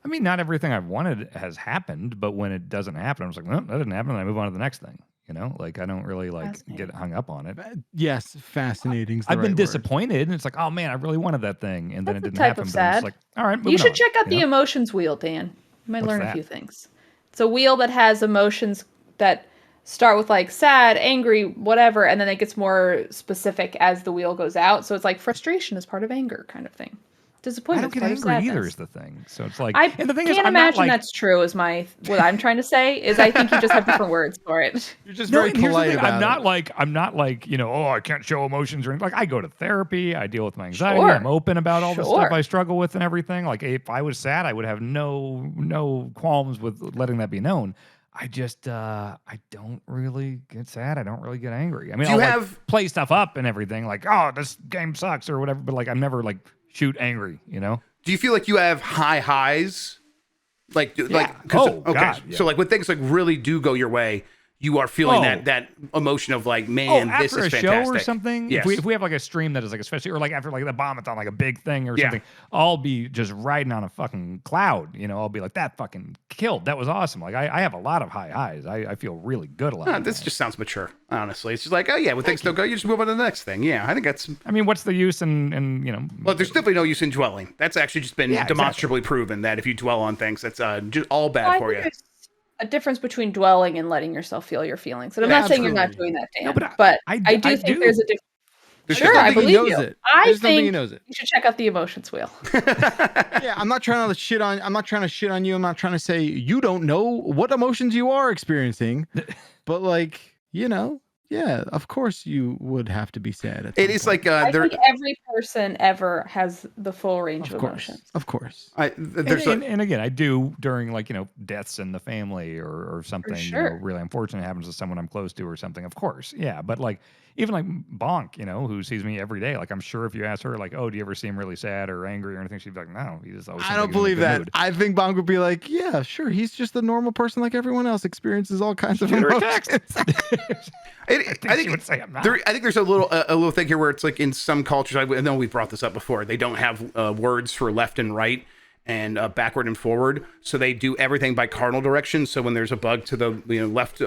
I mean, not everything I've wanted has happened, but when it doesn't happen, I'm just like, well, that didn't happen, and I move on to the next thing. You know, like I don't really like get hung up on it. Yes, fascinating. I've been disappointed, and it's like, oh man, I really wanted that thing, and then it didn't happen. But I'm just like, all right, you should check out the emotions wheel, Dan. You might learn a few things. It's a wheel that has emotions that start with like sad, angry, whatever, and then it gets more specific as the wheel goes out. So it's like frustration is part of anger, kind of thing. Disappointment. I don't get angry either. Is the thing. So it's like, and the thing can't imagine that's true. Is what I'm trying to say is I think you just have different words for it. You're just very polite about it. I'm not like oh, I can't show emotions or anything. Like I go to therapy. I deal with my anxiety. I'm open about all the stuff I struggle with and everything. Like if I was sad, I would have no qualms with letting that be known. I just I don't really get sad. I don't really get angry. I mean, I'll play stuff up and everything, like, oh, this game sucks or whatever, but like I'm never like shoot angry, you know? Do you feel like you have high highs Like, Oh, okay. God, yeah. So like when things like really do go your way, you are feeling that emotion of like, man, this after is a fantastic. show or something. Yes. If we have like a stream that is like especially or like after like the bombathon, like a big thing or Yeah. something, I'll be just riding on a fucking cloud. You know, I'll be like, that fucking killed. That was awesome. Like I have a lot of high highs. I feel really good a lot. No, of this times. just sounds mature, honestly. It's just like, oh yeah, when things don't go, you just move on to the next thing. Yeah, I think that's. I mean, what's the use in you know? Well, there's definitely no use in dwelling. That's actually just been demonstrably proven that if you dwell on things, that's just all bad for you. There's a difference between dwelling and letting yourself feel your feelings. And I'm Yeah, not saying you're not absolutely. doing that, Dan. No, but I do think there's a difference. There's Sure, just I something he believe knows you. it. I There's something he think knows it. you should check out the emotions wheel. Yeah, I'm not trying to shit on. I'm not trying to shit on you. I'm not trying to say you don't know what emotions you are experiencing, but like yeah, of course you would have to be sad. It is like I think every person ever has the full range of emotions. Of course. And again, I do during like deaths in the family or something sure. really unfortunate happens to someone I'm close to or something. Of course, yeah. But like even like Bonk, who sees me every day, like I'm sure if you ask her like, oh, do you ever see him really sad or angry or anything, she'd be like, no, he just always. I don't believe that. Mood. I think Bonk would be like, yeah, sure, he's just a normal person like everyone else, experiences all kinds of emotions. I think there's a little thing here where it's like in some cultures. I know we brought this up before. They don't have words for left and right and backward and forward, so they do everything by cardinal direction. So when there's a bug to the left,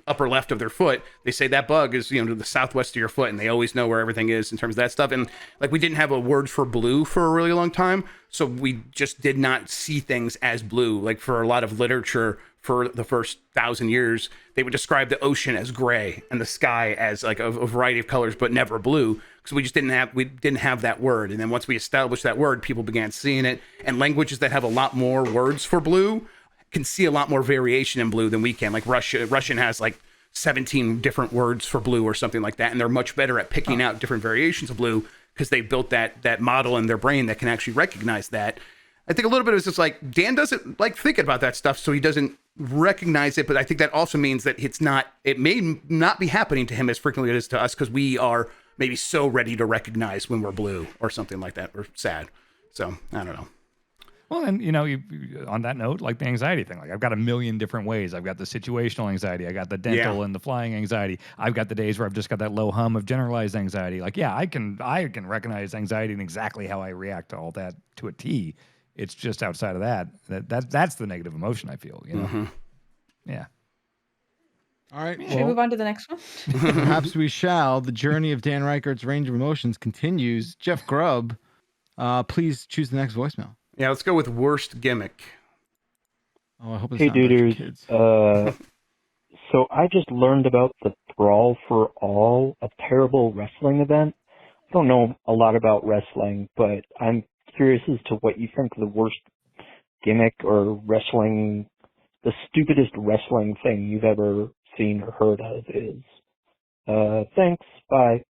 upper left of their foot, they say that bug is to the southwest of your foot, and they always know where everything is in terms of that stuff. And like we didn't have a word for blue for a really long time, so we just did not see things as blue. Like for a lot of literature. For the first 1,000 years, they would describe the ocean as gray and the sky as like a variety of colors, but never blue, because we didn't have that word. And then once we established that word, people began seeing it. And languages that have a lot more words for blue can see a lot more variation in blue than we can. Like Russian has like 17 different words for blue or something like that, and they're much better at picking out different variations of blue because they built that model in their brain that can actually recognize that. I think a little bit is just like Dan doesn't like thinking about that stuff, so he doesn't recognize it. But I think that also means that it may not be happening to him as frequently as it is to us because we are maybe so ready to recognize when we're blue or something like that or sad. So I don't know. Well, and you on that note, like the anxiety thing, like I've got a million different ways. I've got the situational anxiety, I got the dental and the flying anxiety. I've got the days where I've just got that low hum of generalized anxiety. Like, yeah, I can recognize anxiety and exactly how I react to all that to a T. It's just outside of that's the negative emotion I feel, Mm-hmm. Yeah. All right. Should we move on to the next one? Perhaps we shall. The journey of Dan Reichert's range of emotions continues. Jeff Grubb, please choose the next voicemail. Yeah, let's go with worst gimmick. Oh, I hope it's hey, not about your duders. kids. So I just learned about the Brawl for All, a terrible wrestling event. I don't know a lot about wrestling, but I'm curious as to what you think the worst gimmick or wrestling, the stupidest wrestling thing you've ever seen or heard of is. Thanks. Bye.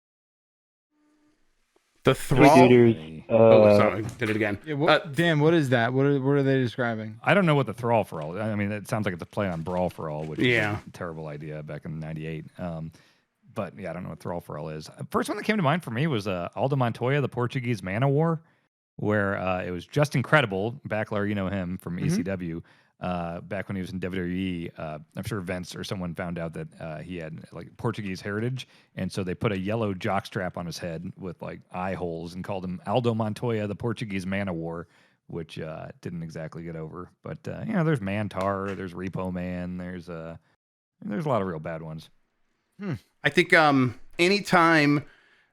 The Thrall. Sorry, did it again. Yeah, Dan, what is that? What are they describing? I don't know what the Thrall for All. I mean, it sounds like it's a play on Brawl for All, which is a terrible idea back in '98. But yeah, I don't know what Thrall for All is. First one that came to mind for me was Aldo Montoya, the Portuguese Man of War, where it was just incredible. Backler, you know him from ECW. Back when he was in WWE, I'm sure Vince or someone found out that he had like Portuguese heritage, and so they put a yellow jockstrap on his head with like eye holes and called him Aldo Montoya, the Portuguese Man of War, which didn't exactly get over. But there's Mantar, there's Repo Man, there's a lot of real bad ones. I think anytime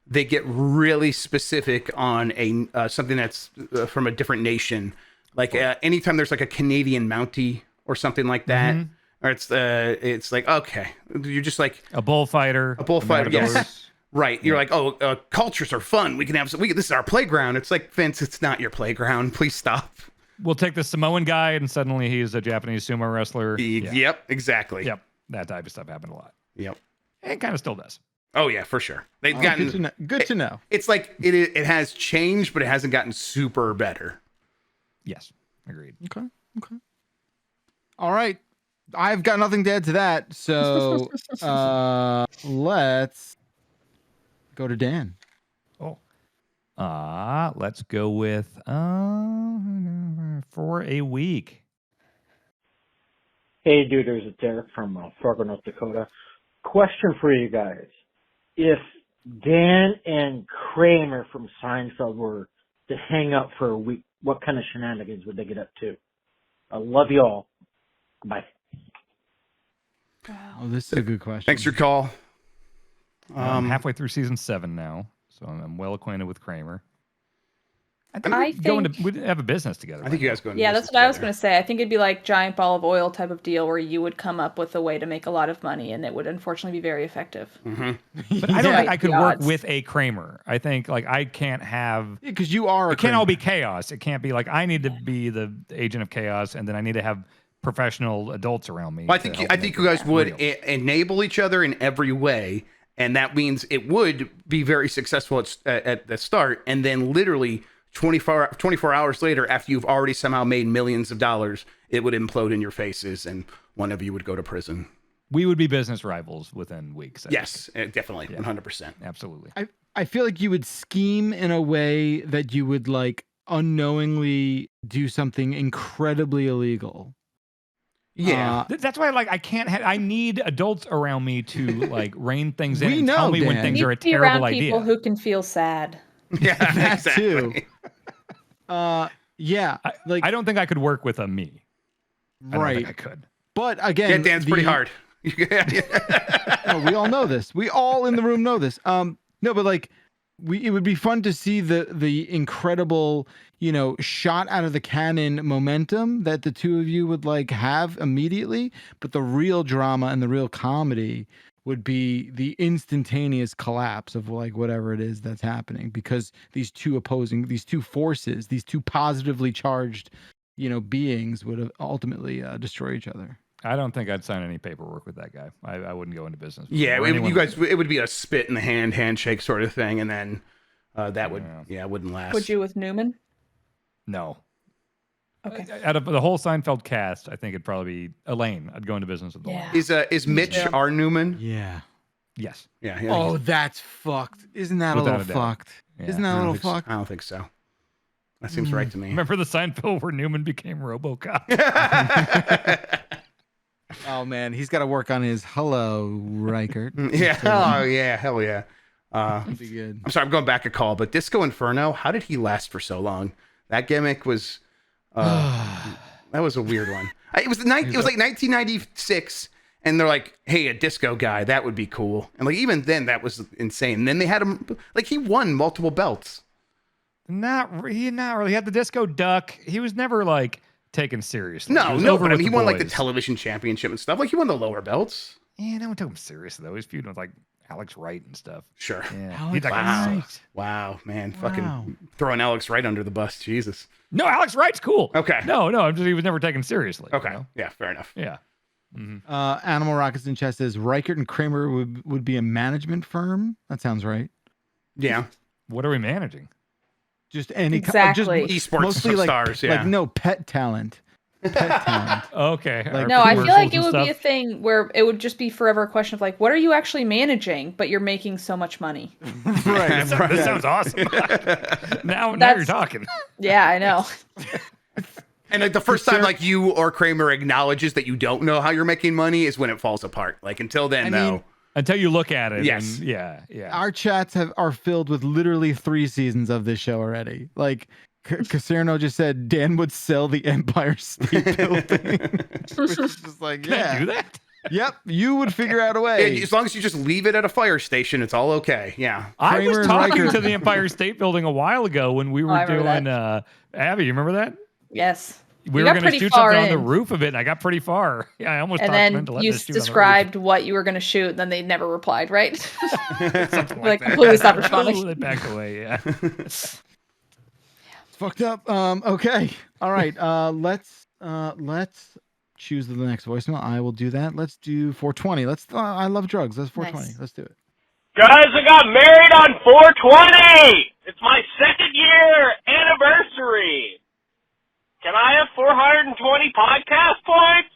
they get really specific on something that's from a different nation. Like anytime there's like a Canadian Mountie or something like that, or it's like, okay, you're just like a bullfighter, yes, right. You're like, oh, cultures are fun. We can have this is our playground. It's like, Vince, it's not your playground. Please stop. We'll take the Samoan guy, and suddenly he's a Japanese sumo wrestler. Yep, exactly. Yep, that type of stuff happened a lot. Yep, it kind of still does. Oh yeah, for sure. They've gotten good to know. It's like it has changed, but it hasn't gotten super better. Yes, agreed. Okay. All right. I've got nothing to add to that. So let's go to Dan. Let's go with for a week. Hey, duders, it's Eric from Fargo, North Dakota. Question for you guys. If Dan and Kramer from Seinfeld were to hang out for a week, what kind of shenanigans would they get up to? I love you all. Bye. Oh, this is a good question. Thanks for your call. I'm halfway through season 7 now, so I'm well acquainted with Kramer. I think we'd have a business together. I think you guys go into yeah, business that's what I was together. going to say. I think it'd be like giant ball of oil type of deal where you would come up with a way to make a lot of money, and it would unfortunately be very effective. Mm-hmm. But I don't think I could work odds. with a Kramer. I think like I can't have because you are. It can't all be chaos. It can't be like I need to be the agent of chaos, and then I need to have professional adults around me. Well, I think you guys would enable each other in every way, and that means it would be very successful at the start, and then literally 24 hours later, after you've already somehow made millions of dollars, it would implode in your faces, and one of you would go to prison. We would be business rivals within weeks. Yes, definitely, 100%. Absolutely. I feel like you would scheme in a way that you would like unknowingly do something incredibly illegal. Yeah, that's why I can't. I need adults around me to like rein things in. We and know, tell me when Dan. things You are a need to be terrible around idea. people who can feel sad. Yeah, That exactly. too. Yeah, like I don't think I could work with a me. I don't think I could. But again, Yeah, Dan, it's pretty hard. No, we all know this. We all in the room know this. No, but like, it would be fun to see the incredible, shot out of the cannon momentum that the two of you would like have immediately. But the real drama and the real comedy would be the instantaneous collapse of like whatever it is that's happening, because these two forces, these two positively charged, beings would have ultimately destroy each other. I don't think I'd sign any paperwork with that guy. I wouldn't go into business. With Yeah, him or it would be a spit in the handshake sort of thing, and then that would wouldn't last. Would you with Newman? No. Okay. Out of the whole Seinfeld cast, I think it'd probably be Elaine. I'd go into business with Elaine. Is Mitch too. R. Newman? Yeah. Yes. Yeah. Oh, that's fucked. Isn't that Without a little a doubt. fucked? Yeah. Isn't that a little fucked? I don't think so. That seems right to me. Remember the Seinfeld where Newman became RoboCop? Oh man, he's got to work on his hello, Reichert. Yeah. Oh yeah. Hell yeah. That'd be good. I'm sorry, I'm going back a call, but Disco Inferno, how did he last for so long? That gimmick was that was a weird one. It was like 1996, and they're like, "Hey, a disco guy, that would be cool." And like even then, that was insane. And then they had him like he won multiple belts. Not really. He had the disco duck. He was never like taken seriously. No, He but I mean, he won like the boys. television championship and stuff. Like he won the lower belts. Yeah, no one took him seriously though. He's feuding with like Alex Wright and stuff. Sure. Yeah. That guy sucks. Wow, man, fucking throwing Alex Wright under the bus. Jesus. No, Alex Wright's cool. Okay. No, he was never taken seriously. Okay. Yeah, fair enough. Yeah. Animal Rockets in Chest says Reichert and Kramer would be a management firm. That sounds right. Yeah. What are we managing? Just any Exactly. just Esports mostly like stars, yeah. like no pet talent. Okay. Like, No, I feel like it commercials would and be a stuff. thing where it would just be forever a question of like, what are you actually managing? But you're making so much money. Right. This sounds awesome. now you're That's- talking. Yeah, I know. And like the first time like you or Kramer acknowledges that you don't know how you're making money is when it falls apart. Like until then, though. Until you look at it. Yes. And yeah. Our chats are filled with literally 3 seasons of this show already. Like Caserno just said Dan would sell the Empire State Building. Which is just like, Can I yeah. do that? Yep, you would figure out a way. As long as you just leave it at a fire station, it's all okay. Yeah. I Kramer was and talking Reichert. to the Empire State Building a while ago when we were I remember doing Abby, you remember that? Yes. We You were got going to pretty shoot far something on the in. roof of it, and I got pretty far. Yeah, I almost And talked them then into letting you us shoot on the roof. described what you were going to shoot, and then they never replied, right? Something like that. completely stopped Oh, responding. they backed away, yeah. It's fucked up. Okay. All right. Let's choose the next voicemail. I will do that. Let's do 420. I love drugs. That's 420. Nice. Let's do it. Guys, I got married on 420. It's my 2nd year anniversary. Can I have 420 podcast points?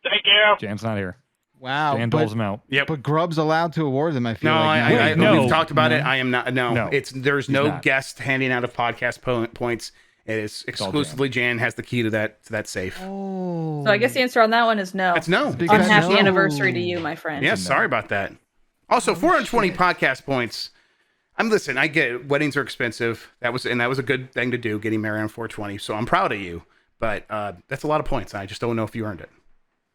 Thank you. Jan's not here. Wow. Jan but, doles him out. Yep. but Grubb's allowed to award them, I feel No, like. I no. we've talked about No. it. I am not. No, No, there's he's no not. guest handing out of podcast points It is all exclusively Jan has the key to that safe. Oh. So I guess the answer on that one is no. That's no. Big fat Unhappy no. anniversary to you, my friend. Yes, sorry about that. Also, 420 podcast points. Listen, I get it. Weddings are expensive. That was a good thing to do, getting married on 420. So I'm proud of you. But that's a lot of points. I just don't know if you earned it.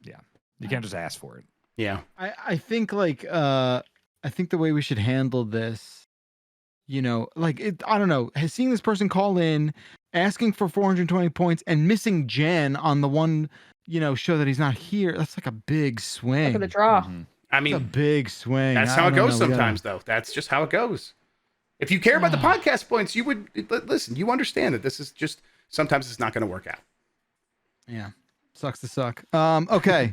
Yeah. You can't just ask for it. Yeah. I think I think the way we should handle this, I don't know, seeing this person call in, asking for 420 points and missing Jen on the one, show that he's not here. That's like a big swing. Look at the draw. Mm-hmm. I mean, it's a big swing. That's how it goes sometimes, though. That's just how it goes. If you care about the podcast points, you would listen. You understand that this is just sometimes it's not going to work out. Yeah, sucks to suck. Okay.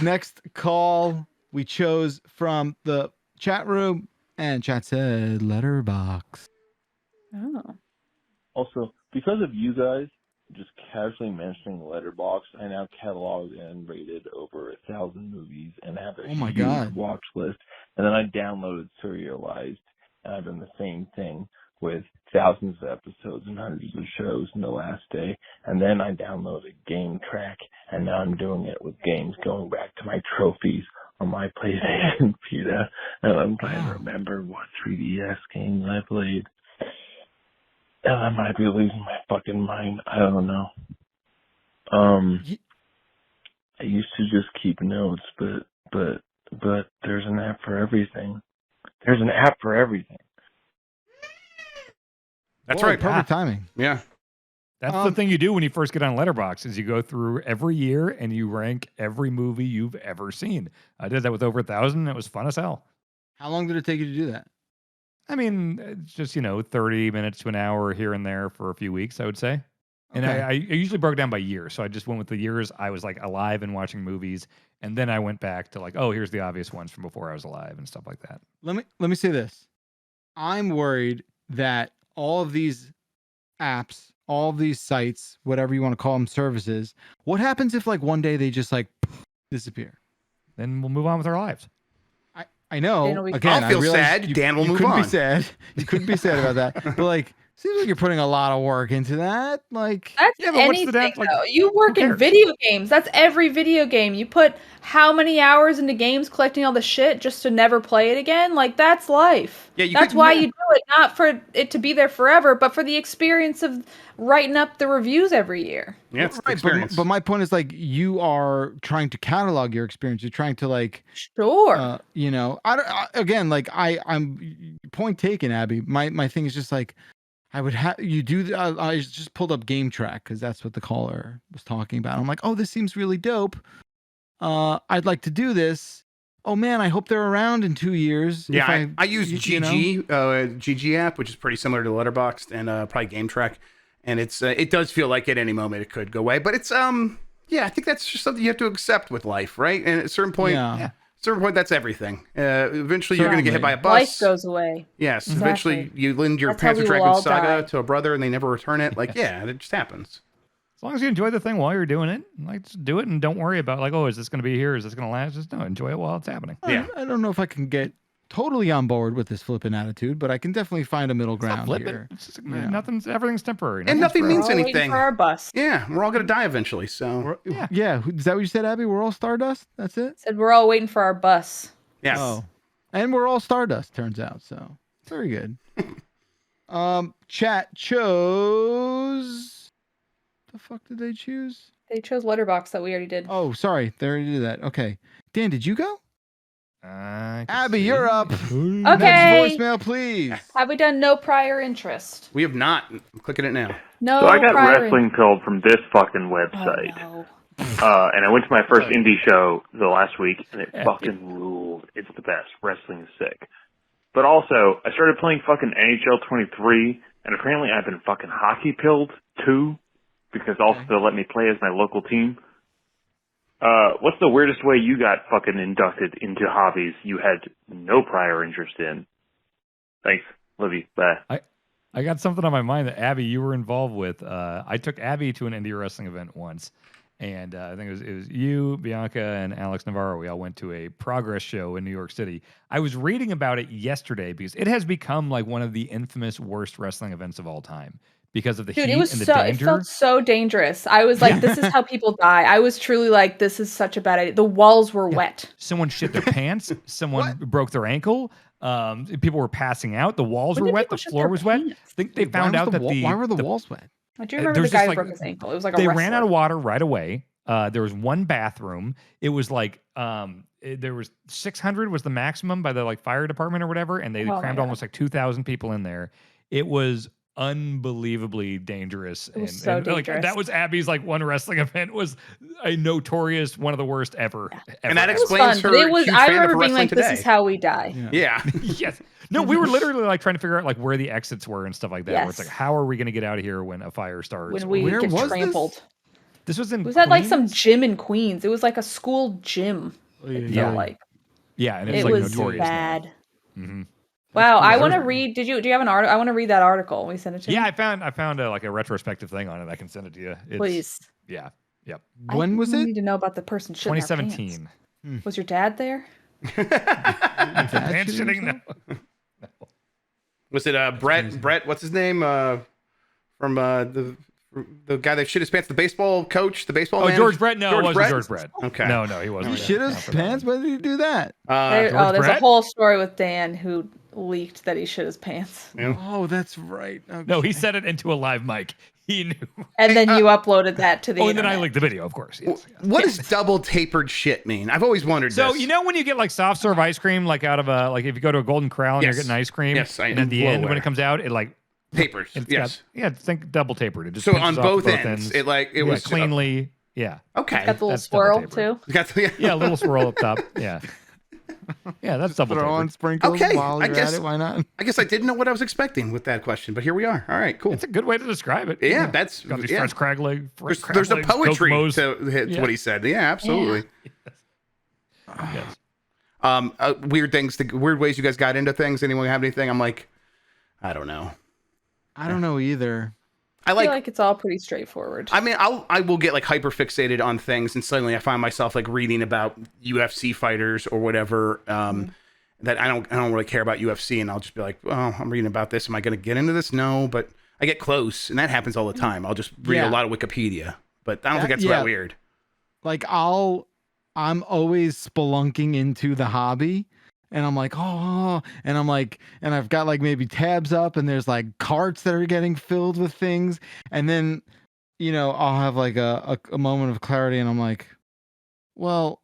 Next call we chose from the chat room, and chat said letterbox. Oh. Also, because of you guys just casually mentioning Letterboxd, I now cataloged and rated over 1,000 movies and have a huge watch list. And then I downloaded Serialized, and I've done the same thing with thousands of episodes and hundreds of shows in the last day. And then I downloaded Game Track, and now I'm doing it with games going back to my trophies on my PlayStation Vita. And I'm trying to remember what 3DS games I played. And I might be losing my fucking mind. I don't know. I used to just keep notes, but there's an app for everything. There's an app for everything. That's right. Perfect timing. Yeah. That's the thing you do when you first get on Letterboxd is you go through every year and you rank every movie you've ever seen. I did that with over 1,000. It was fun as hell. How long did it take you to do that? I mean, it's just, 30 minutes to an hour here and there for a few weeks, I would say. And Okay. I usually broke down by year. So I just went with the years I was like alive and watching movies. And then I went back to like, oh, here's the obvious ones from before I was alive and stuff like that. Let me say this. I'm worried that all of these apps, all of these sites, whatever you want to call them, services, what happens if like one day they just like disappear? Then we'll move on with our lives. I know. Dan will be Again, I'll feel I realize sad. Dan will you move couldn't on. be sad. You couldn't be sad about that. But like, seems like you're putting a lot of work into that. Like, That's Yeah, but what's the anything, depth, like, though. You work in cares? video games. That's every video game. You put how many hours into games collecting all the shit just to never play it again? Like, that's life. Yeah, you that's could- why yeah. you do it, not for it to be there forever, but for the experience of writing up the reviews every year. Yeah, it's the right. experience. But my point is like, you are trying to catalog your experience. You're trying to like, Sure. again, like I'm point taken, Abby. My thing is just like, I would have you do. I just pulled up Game Track because that's what the caller was talking about. I'm like, oh, this seems really dope. I'd like to do this. Oh man, I hope they're around in 2 years. Yeah, if I use GG, GG app, which is pretty similar to Letterboxd and probably Game Track, and it does feel like at any moment it could go away. But it's I think that's just something you have to accept with life, right? And at a certain point, that's everything. Eventually, you're going to get hit by a bus. Life goes away. Yes, Exactly. eventually you lend your That's how Panzer we will Dragoon all Saga die. to a brother, and they never return it. Like, yeah, it just happens. As long as you enjoy the thing while you're doing it, like just do it and don't worry about like, oh, is this going to be here? Is this going to last? Just no, enjoy it while it's happening. Yeah. I don't know if I can get totally on board with this flippant attitude, but I can definitely find a middle It's not ground flippant. here. It's just, everything's temporary. And nothing forever. means We're all waiting anything. for our bus. Yeah, we're all going to die eventually. So, Yeah, is that what you said, Abby? We're all Stardust? That's it? Said we're all waiting for our bus. yes. Oh. And we're all Stardust, turns out. So, very good. Chat chose... The fuck did they choose? They chose Letterboxd that we already did. Oh, sorry. They already did that. Okay. Dan, did you go? I can Abby, see. you're up. Okay. Next voicemail, please. Have we done no prior interest? We have not. I'm clicking it now. No So I got prior wrestling pilled from this fucking website. Oh, no. And I went to my first indie show the last week, and it fucking ruled. It's the best. Wrestling is sick. But also, I started playing fucking NHL 23, and apparently I've been fucking hockey pilled, too, because also they'll let me play as my local team. What's the weirdest way you got fucking inducted into hobbies you had no prior interest in? Thanks. Love you. Bye. I got something on my mind that Abby, you were involved with. I took Abby to an indie wrestling event once, And I think it was you, Bianca, and Alex Navarro. We all went to a Progress show in New York City. I was reading about it yesterday because it has become like one of the infamous worst wrestling events of all time because of the Dude, heat it was and the so danger. it felt so dangerous. I was like, this is how people die. I was truly like, this is such a bad idea. The walls were wet. Someone shit their pants. Someone broke their ankle. People were passing out. The walls When were did wet. people The shit floor their was wet. I think they found out that why were the walls wet? I do remember there's the guy just, who broke his ankle. It was like a they wrestler. ran out of water right away. There was one bathroom. It was like there was 600 was the maximum by the like fire department or whatever, and they Oh my crammed God. almost like 2,000 people in there. It was unbelievably dangerous. It was so like dangerous. that was Abby's like one wrestling event was a notorious one of the worst ever. And that It was explains fun, her but it was. huge I fan of remember being wrestling like, today. this is how we die. Yeah. Yes. No, we were literally like trying to figure out like where the exits were and stuff like that. Where it's Yes. like, how are we going to get out of here when a fire starts? When we get trampled. This was in. It was at like some Queens? gym in Queens. It was like a school gym. It felt like. Yeah, and It it's like was notorious. bad. Mm-hmm. Wow, I want to read. Do you have an article? I want to read that article. We sent it to me. Yeah, I found like a retrospective thing on it. I can send it to you. Please. Yeah. Yep. When was I it? need to know about the person shitting their 2017. pants. Was your dad there? Pants shitting? No. Was it Brett? What's his name? From the guy that shit his pants, the baseball coach, the baseball. Oh, George Brett? No, it wasn't Brett? George Brett. Okay. No, he wasn't. He shit his pants? When did he do that? There's a whole story with Dan who leaked that he shit his pants. Oh, that's right. Okay. No, he said it into a live mic. He knew. And then you uploaded that to the and then internet. I linked the video, of course. Yes. What does double tapered shit mean? I've always wondered So this. you know when you get like soft serve ice cream, like out of a like if you go to a Golden Corral and Yes. you're getting ice cream, Yes, I and at the end blow when away. it comes out, it like Tapers. it's Yes. think double tapered. It just So pinches on off both ends, it like it was cleanly. Yeah. Okay. Got the little That's double swirl tapered. too. Got the, Yeah, a little swirl up top. Yeah. Yeah, that's double Throw on tapered. sprinkles Okay, while I you're guess- at it. Why not? I guess I didn't know what I was expecting with that question, but here we are. All right, cool. It's a good way to describe it. Yeah, that's got these yeah. French crab leg. There's a poetry to what he said. Yeah, absolutely. Yes. Weird ways you guys got into things. Anyone have anything? I'm like, I don't know. I don't know either. I I feel like it's all pretty straightforward. I mean, I will get like hyper fixated on things, and suddenly I find myself like reading about UFC fighters or whatever. That I don't really care about UFC, and I'll just be like, oh, I'm reading about this. Am I going to get into this? No, but I get close, and that happens all the time. I'll just read a lot of Wikipedia, but I don't think that's that weird. Like I'm always spelunking into the hobby. And I'm like, and I'm like, and I've got like maybe tabs up and there's like carts that are getting filled with things. And then, I'll have like a moment of clarity and I'm like, well,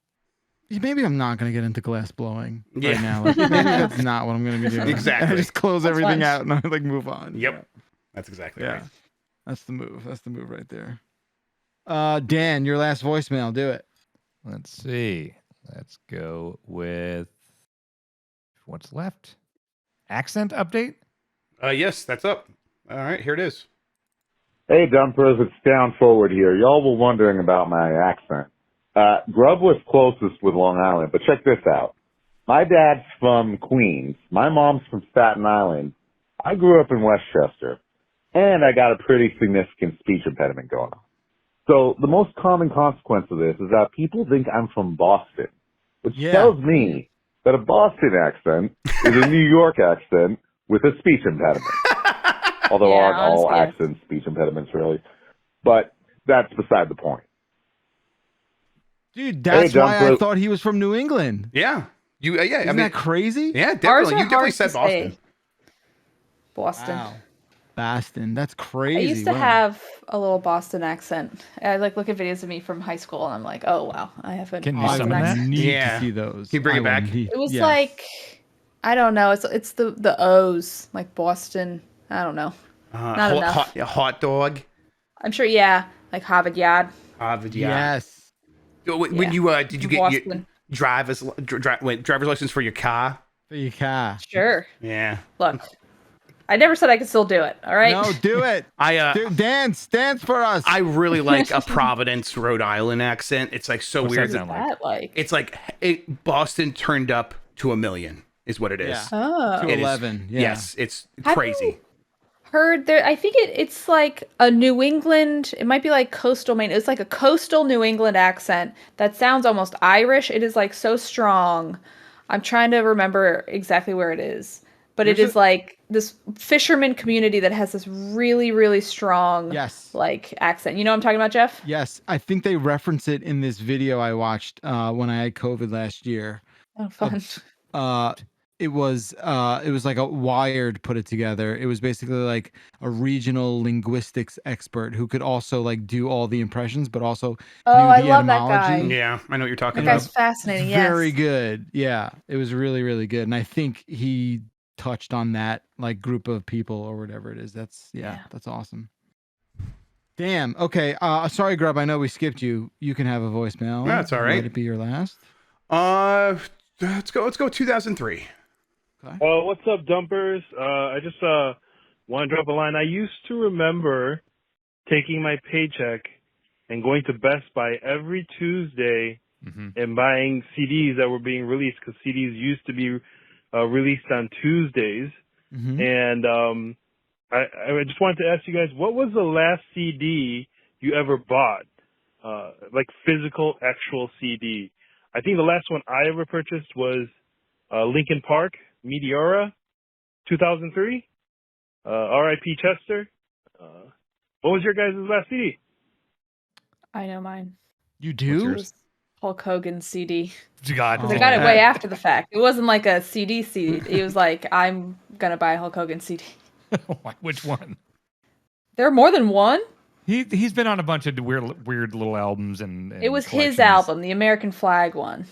maybe I'm not going to get into glass blowing right now. Like, maybe that's not what I'm going to be doing. Exactly. And I just close everything out and I like move on. Yep. That's exactly right. That's the move. That's the move right there. Dan, your last voicemail. Do it. Let's see. Let's go with what's left. Accent update? Yes, that's up. All right, here it is. Hey, dumpers, it's Down Forward here. Y'all were wondering about my accent. Grub was closest with Long Island, but check this out. My dad's from Queens. My mom's from Staten Island. I grew up in Westchester, and I got a pretty significant speech impediment going on. So the most common consequence of this is that people think I'm from Boston, which tells me that a Boston accent is a New York accent with a speech impediment. Although aren't all accents speech impediments, really. But that's beside the point. Dude, that's why I thought he was from New England. Yeah. Isn't that crazy? Yeah, Ours definitely. are You definitely hard said to Boston. say. Boston. Wow. Boston. That's crazy. I used to Wow. have a little Boston accent. I like look at videos of me from high school, and I'm like, oh wow, I have a Can you Boston summon that? accent. Need Yeah. to see those. Can you bring it back? It was like, I don't know. It's the O's like Boston. I don't know. Not enough. Hot dog. I'm sure. Yeah, like Harvard Yard. Harvard, Yes. When you did you get your Boston. driver's license for your car? For your car. Sure. Yeah. Look, I never said I could still do it. All right. No, do it. I dance for us. I really like a Providence, Rhode Island accent. It's like so What's weird. that sound like? That like. It's like Boston turned up to 1,000,000 is what it is. Yeah. Oh. To It is- 11. Yeah. Yes, it's How do crazy. heard there. I think it's like a New England. It might be like coastal Maine. It's like a coastal New England accent that sounds almost Irish. It is like so strong. I'm trying to remember exactly where it is, but it is like this fisherman community that has this really, really strong like accent. You know what I'm talking about, Jeff? Yes, I think they reference it in this video I watched when I had COVID last year. Oh, fun. It was like a Wired put it together. It was basically like a regional linguistics expert who could also like do all the impressions, but also Oh, knew I the love that guy. etymology. Yeah, I know what you're talking That about. guy's fascinating. Very Yes. good. Yeah, it was really, really good. And I think he touched on that like group of people or whatever it is. That's that's awesome. Damn. Okay. Sorry, Grub. I know we skipped you. You can have a voicemail. That's all right. Let it be your last. Let's go 2003. What's up, dumpers? I just want to drop a line. I used to remember taking my paycheck and going to Best Buy every Tuesday and buying CDs that were being released, because CDs used to be released on Tuesdays. And I just wanted to ask you guys, what was the last CD you ever bought? Like physical, actual CD. I think the last one I ever purchased was Linkin Park, Meteora, 2003. R.I.P. Chester. What was your guys' last CD? I know mine. You do? It was Hulk Hogan CD. God, 'Cause I got it way after the fact. It wasn't like a CD. It was like, I'm gonna buy a Hulk Hogan CD. Which one? There are more than one. He's been on a bunch of weird little albums and It was his collections. album, the American Flag one.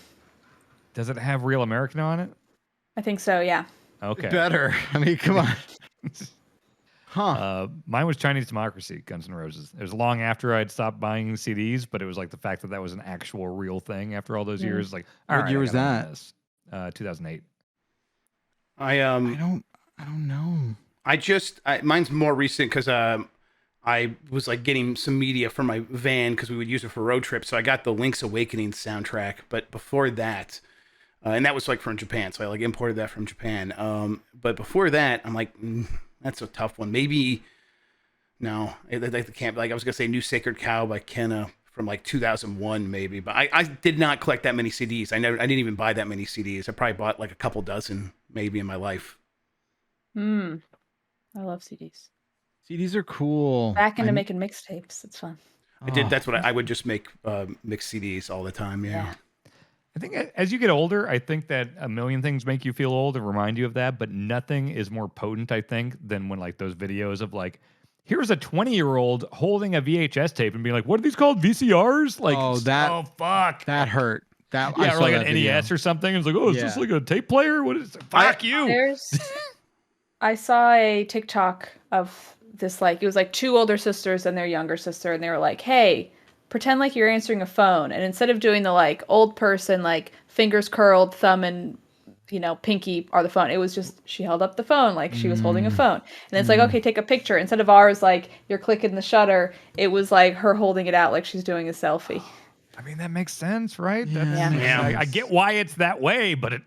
Does it have Real American on it? I think so. Yeah. Okay. Better. I mean, come on. Mine was Chinese Democracy, Guns N' Roses. It was long after I'd stopped buying CDs, but it was like the fact that was an actual real thing after all those years. Like, What year was that? 2008. I don't know. Mine's more recent because I was like getting some media for my van because we would use it for road trips. So I got the Link's Awakening soundtrack. But before that, and that was like from Japan, so I like imported that from Japan. But before that, I'm like, that's a tough one. Maybe no, I can't. Like I was gonna say, New Sacred Cow by Kenna from like 2001, maybe. But I did not collect that many CDs. I didn't even buy that many CDs. I probably bought like a couple dozen maybe in my life. I love CDs. CDs are cool. Back into making mixtapes. It's fun. I did. That's what I would just make mixed CDs all the time. Yeah. I think as you get older, I think that a million things make you feel old and remind you of that, but nothing is more potent, I think, than when like those videos of like, here's a 20-year-old holding a VHS tape and being like, what are these called? VCRs? Like, oh fuck. That hurt. That yeah, I or saw like that an video. NES or something. It's like, oh, is this like a tape player? What is it? Fuck you. I saw a TikTok of this, like, it was like two older sisters and their younger sister, and they were like, hey, pretend like you're answering a phone. And instead of doing the like old person, like fingers curled, thumb and, you know, pinky are the phone, it was just, she held up the phone like she was holding a phone. And it's like, okay, take a picture. Instead of ours, like you're clicking the shutter, it was like her holding it out like she's doing a selfie. I mean, that makes sense, right? Yeah. I get why it's that way, but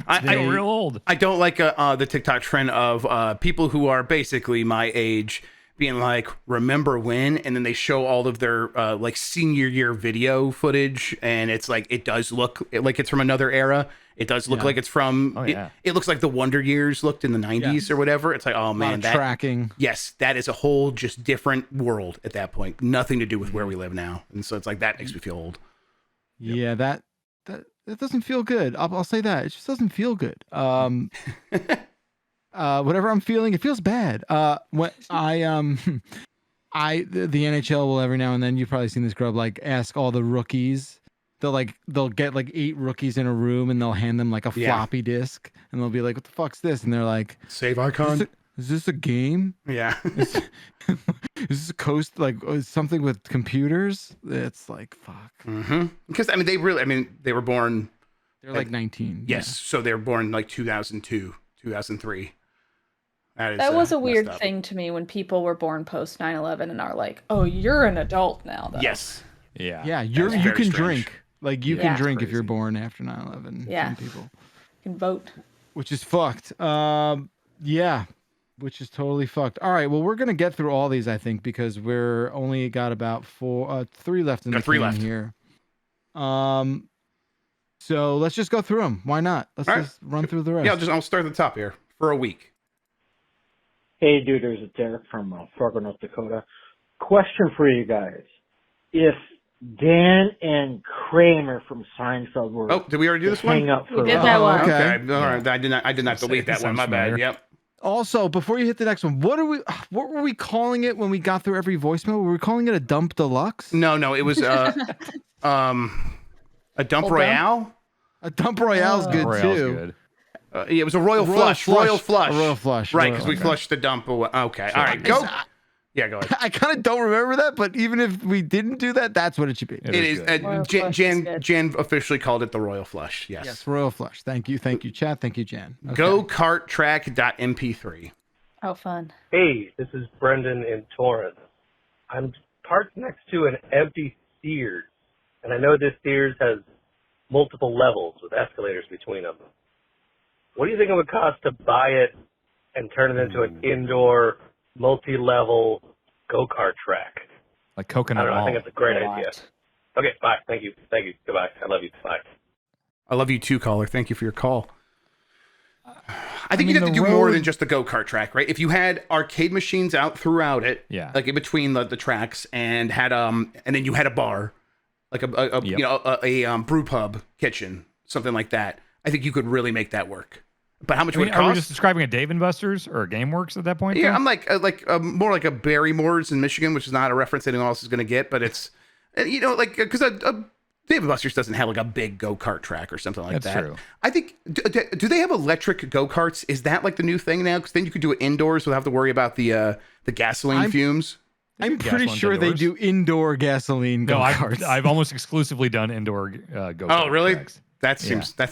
I feel real old. I don't like the TikTok trend of people who are basically my age being like, remember when? And then they show all of their like senior year video footage, and it's like, it does look like it's from another era. It does look like it's from, it looks like the Wonder Years looked in the 90s or whatever. It's like, oh man, that tracking. Yes, that is a whole just different world at that point. Nothing to do with where we live now. And so it's like, that makes me feel old. Yeah, that doesn't feel good. I'll say that. It just doesn't feel good. Whatever I'm feeling, it feels bad. When the NHL will every now and then, you've probably seen this, Grub, like ask all the rookies. They'll get like 8 rookies in a room and they'll hand them like a floppy disk and they'll be like, what the fuck's this? And they're like, save icon. Is this a game? Yeah. Is this a coast, like something with computers? It's like, fuck. Because I mean, they were born. They're like 19. Yes. So they were born like 2002, 2003. That was a weird thing to me when people were born post 9/11 and are like, oh, you're an adult now, though. Yes. Yeah. Yeah. You can drink. Like you can drink if you're born after 9/11. Yeah. Some people You can vote. Which is fucked. Yeah. which is totally fucked. All right, well, we're gonna get through all these, I think, because we're only got about 3 left in the can here. So let's just go through them. Why not? Let's just run through the rest. Yeah, I'll start at the top here for a week. Hey, duders, it's Derek from Fargo, North Dakota. Question for you guys. If Dan and Kramer from Seinfeld were did we already do this one? hang up for We did that one. Okay. All right. I did not delete that one. My bad. Yep. Also, before you hit the next one, what were we calling it when we got through every voicemail? Were we calling it a dump deluxe? No, it was a dump royale. A dump royale's good too. Good. Yeah, it was a royal flush. Royal flush. A royal flush. Right, because we flushed the dump away. Okay. All right. Go. Yeah, go ahead. I kind of don't remember that, but even if we didn't do that, that's what it should be. It is. Jan officially called it the royal flush. Yes. Yes, royal flush. Thank you, Chad. Thank you, Jan. Okay. GoKartTrack.mp3. Oh, fun. Hey, this is Brendan in Torrance. I'm parked next to an empty Sears, and I know this Sears has multiple levels with escalators between them. What do you think it would cost to buy it and turn it into an indoor, multi-level go-kart track? Like Coconut I don't know. I Mall. think it's a great idea. Okay, bye. Thank you. Goodbye. I love you. Bye. I love you too, caller. Thank you for your call. I think you'd have to do more than just the go-kart track, right? If you had arcade machines out throughout it, like in between the tracks, and had and then you had a bar, like a brew pub kitchen, something like that. I think you could really make that work. But how much would it cost? Are we just describing a Dave & Buster's or a GameWorks at that point? Yeah, though? I'm like more like a Barrymore's in Michigan, which is not a reference anyone else is going to get, but it's because a Dave & Buster's doesn't have like a big go-kart track or something like that. That's true. I think do they have electric go-karts? Is that like the new thing now? Because then you could do it indoors without have to worry about the gasoline fumes. I'm pretty sure they do indoor gasoline go-karts. I've almost exclusively done indoor go-kart. Oh, really? tracks. That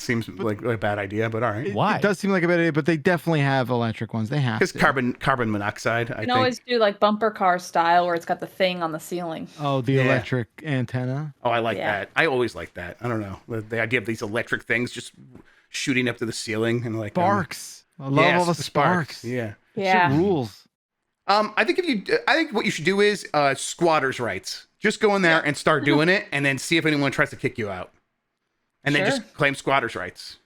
seems like a bad idea, but all right. Why? It does seem like a bad idea, but they definitely have electric ones. They have because carbon monoxide. You can always do like bumper car style where it's got the thing on the ceiling. Oh, the electric antenna. Oh, I like that. I always like that. I don't know the idea of these electric things just shooting up to the ceiling and like sparks. I love all the sparks. Yeah, Shit rules. I think what you should do is squatters' rights. Just go in there and start doing it, and then see if anyone tries to kick you out. And then just claim squatters' rights.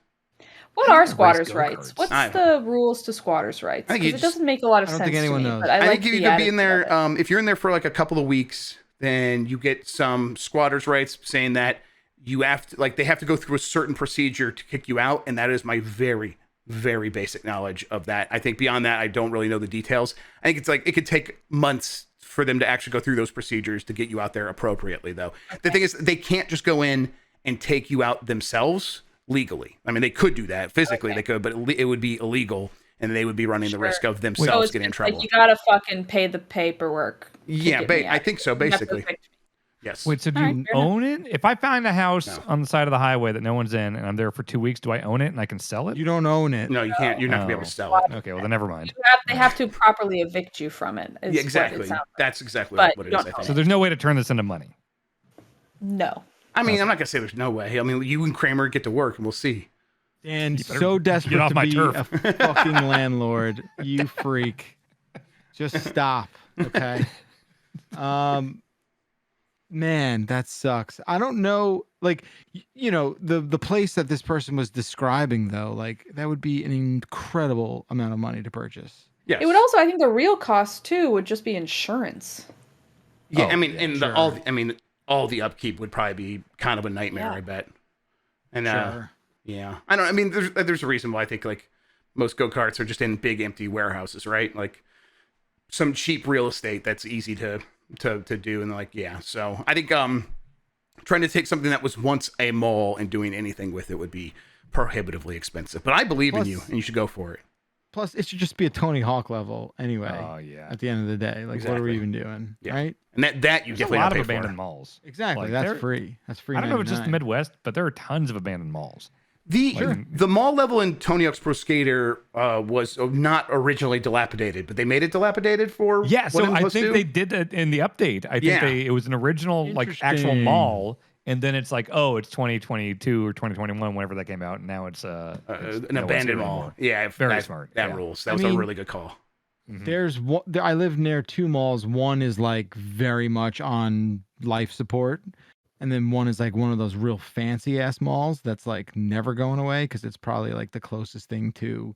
What are squatters' rights? What's the rules to squatters' rights? Because it doesn't make a lot of sense. I don't think anyone knows. I think you could be in there. If you're in there for like a couple of weeks, then you get some squatters' rights saying that you have to, they have to go through a certain procedure to kick you out, and that is my very, very basic knowledge of that. I think beyond that, I don't really know the details. I think it's like it could take months for them to actually go through those procedures to get you out there appropriately, though. Okay. The thing is, they can't just go in and take you out themselves legally. I mean, they could do that physically, they could, but it would be illegal, and they would be running the risk of themselves getting in trouble. Like you gotta fucking pay the paperwork. Yeah, I think so. Basically, yes. Wait, so do you own it? If I find a house on the side of the highway that no one's in, and I'm there for 2 weeks, do I own it and I can sell it? You don't own it. No, you can't. You're not gonna be able to sell it. Okay, well then never mind. They have to properly evict you from it. Yeah, exactly. That's exactly what it is. I think. So there's no way to turn this into money. No. I mean, I'm not gonna say there's no way. I mean, you and Kramer get to work, and we'll see. And so desperate to be a fucking landlord, you freak. Just stop, okay? Man, that sucks. I don't know, the place that this person was describing, though, that would be an incredible amount of money to purchase. Yes. It would also, I think, the real cost too would just be insurance. Yeah, all the upkeep would probably be kind of a nightmare, I bet. And yeah, I don't. I mean, there's a reason why I think most go-karts are just in big empty warehouses, right? Like some cheap real estate that's easy to do, and So I think trying to take something that was once a mall and doing anything with it would be prohibitively expensive. But I believe in you, and you should go for it. Plus, it should just be a Tony Hawk level anyway. Oh yeah. At the end of the day, what are we even doing, right? And that you definitely a lot don't of pay abandoned for. malls. Exactly, that's free. That's free. I don't know if it's just the Midwest, but there are tons of abandoned malls. The mall level in Tony Hawk's Pro Skater was not originally dilapidated, but they made it dilapidated for so I think they did that in the update. I think it was an original actual mall, and then it's it's 2022 or 2021, whenever that came out, and now it's an abandoned mall. Yeah, very smart. That rules. That was a really good call. There's one. I live near two malls. One is like very much on life support, and then one is like one of those real fancy ass malls that's like never going away because it's probably like the closest thing to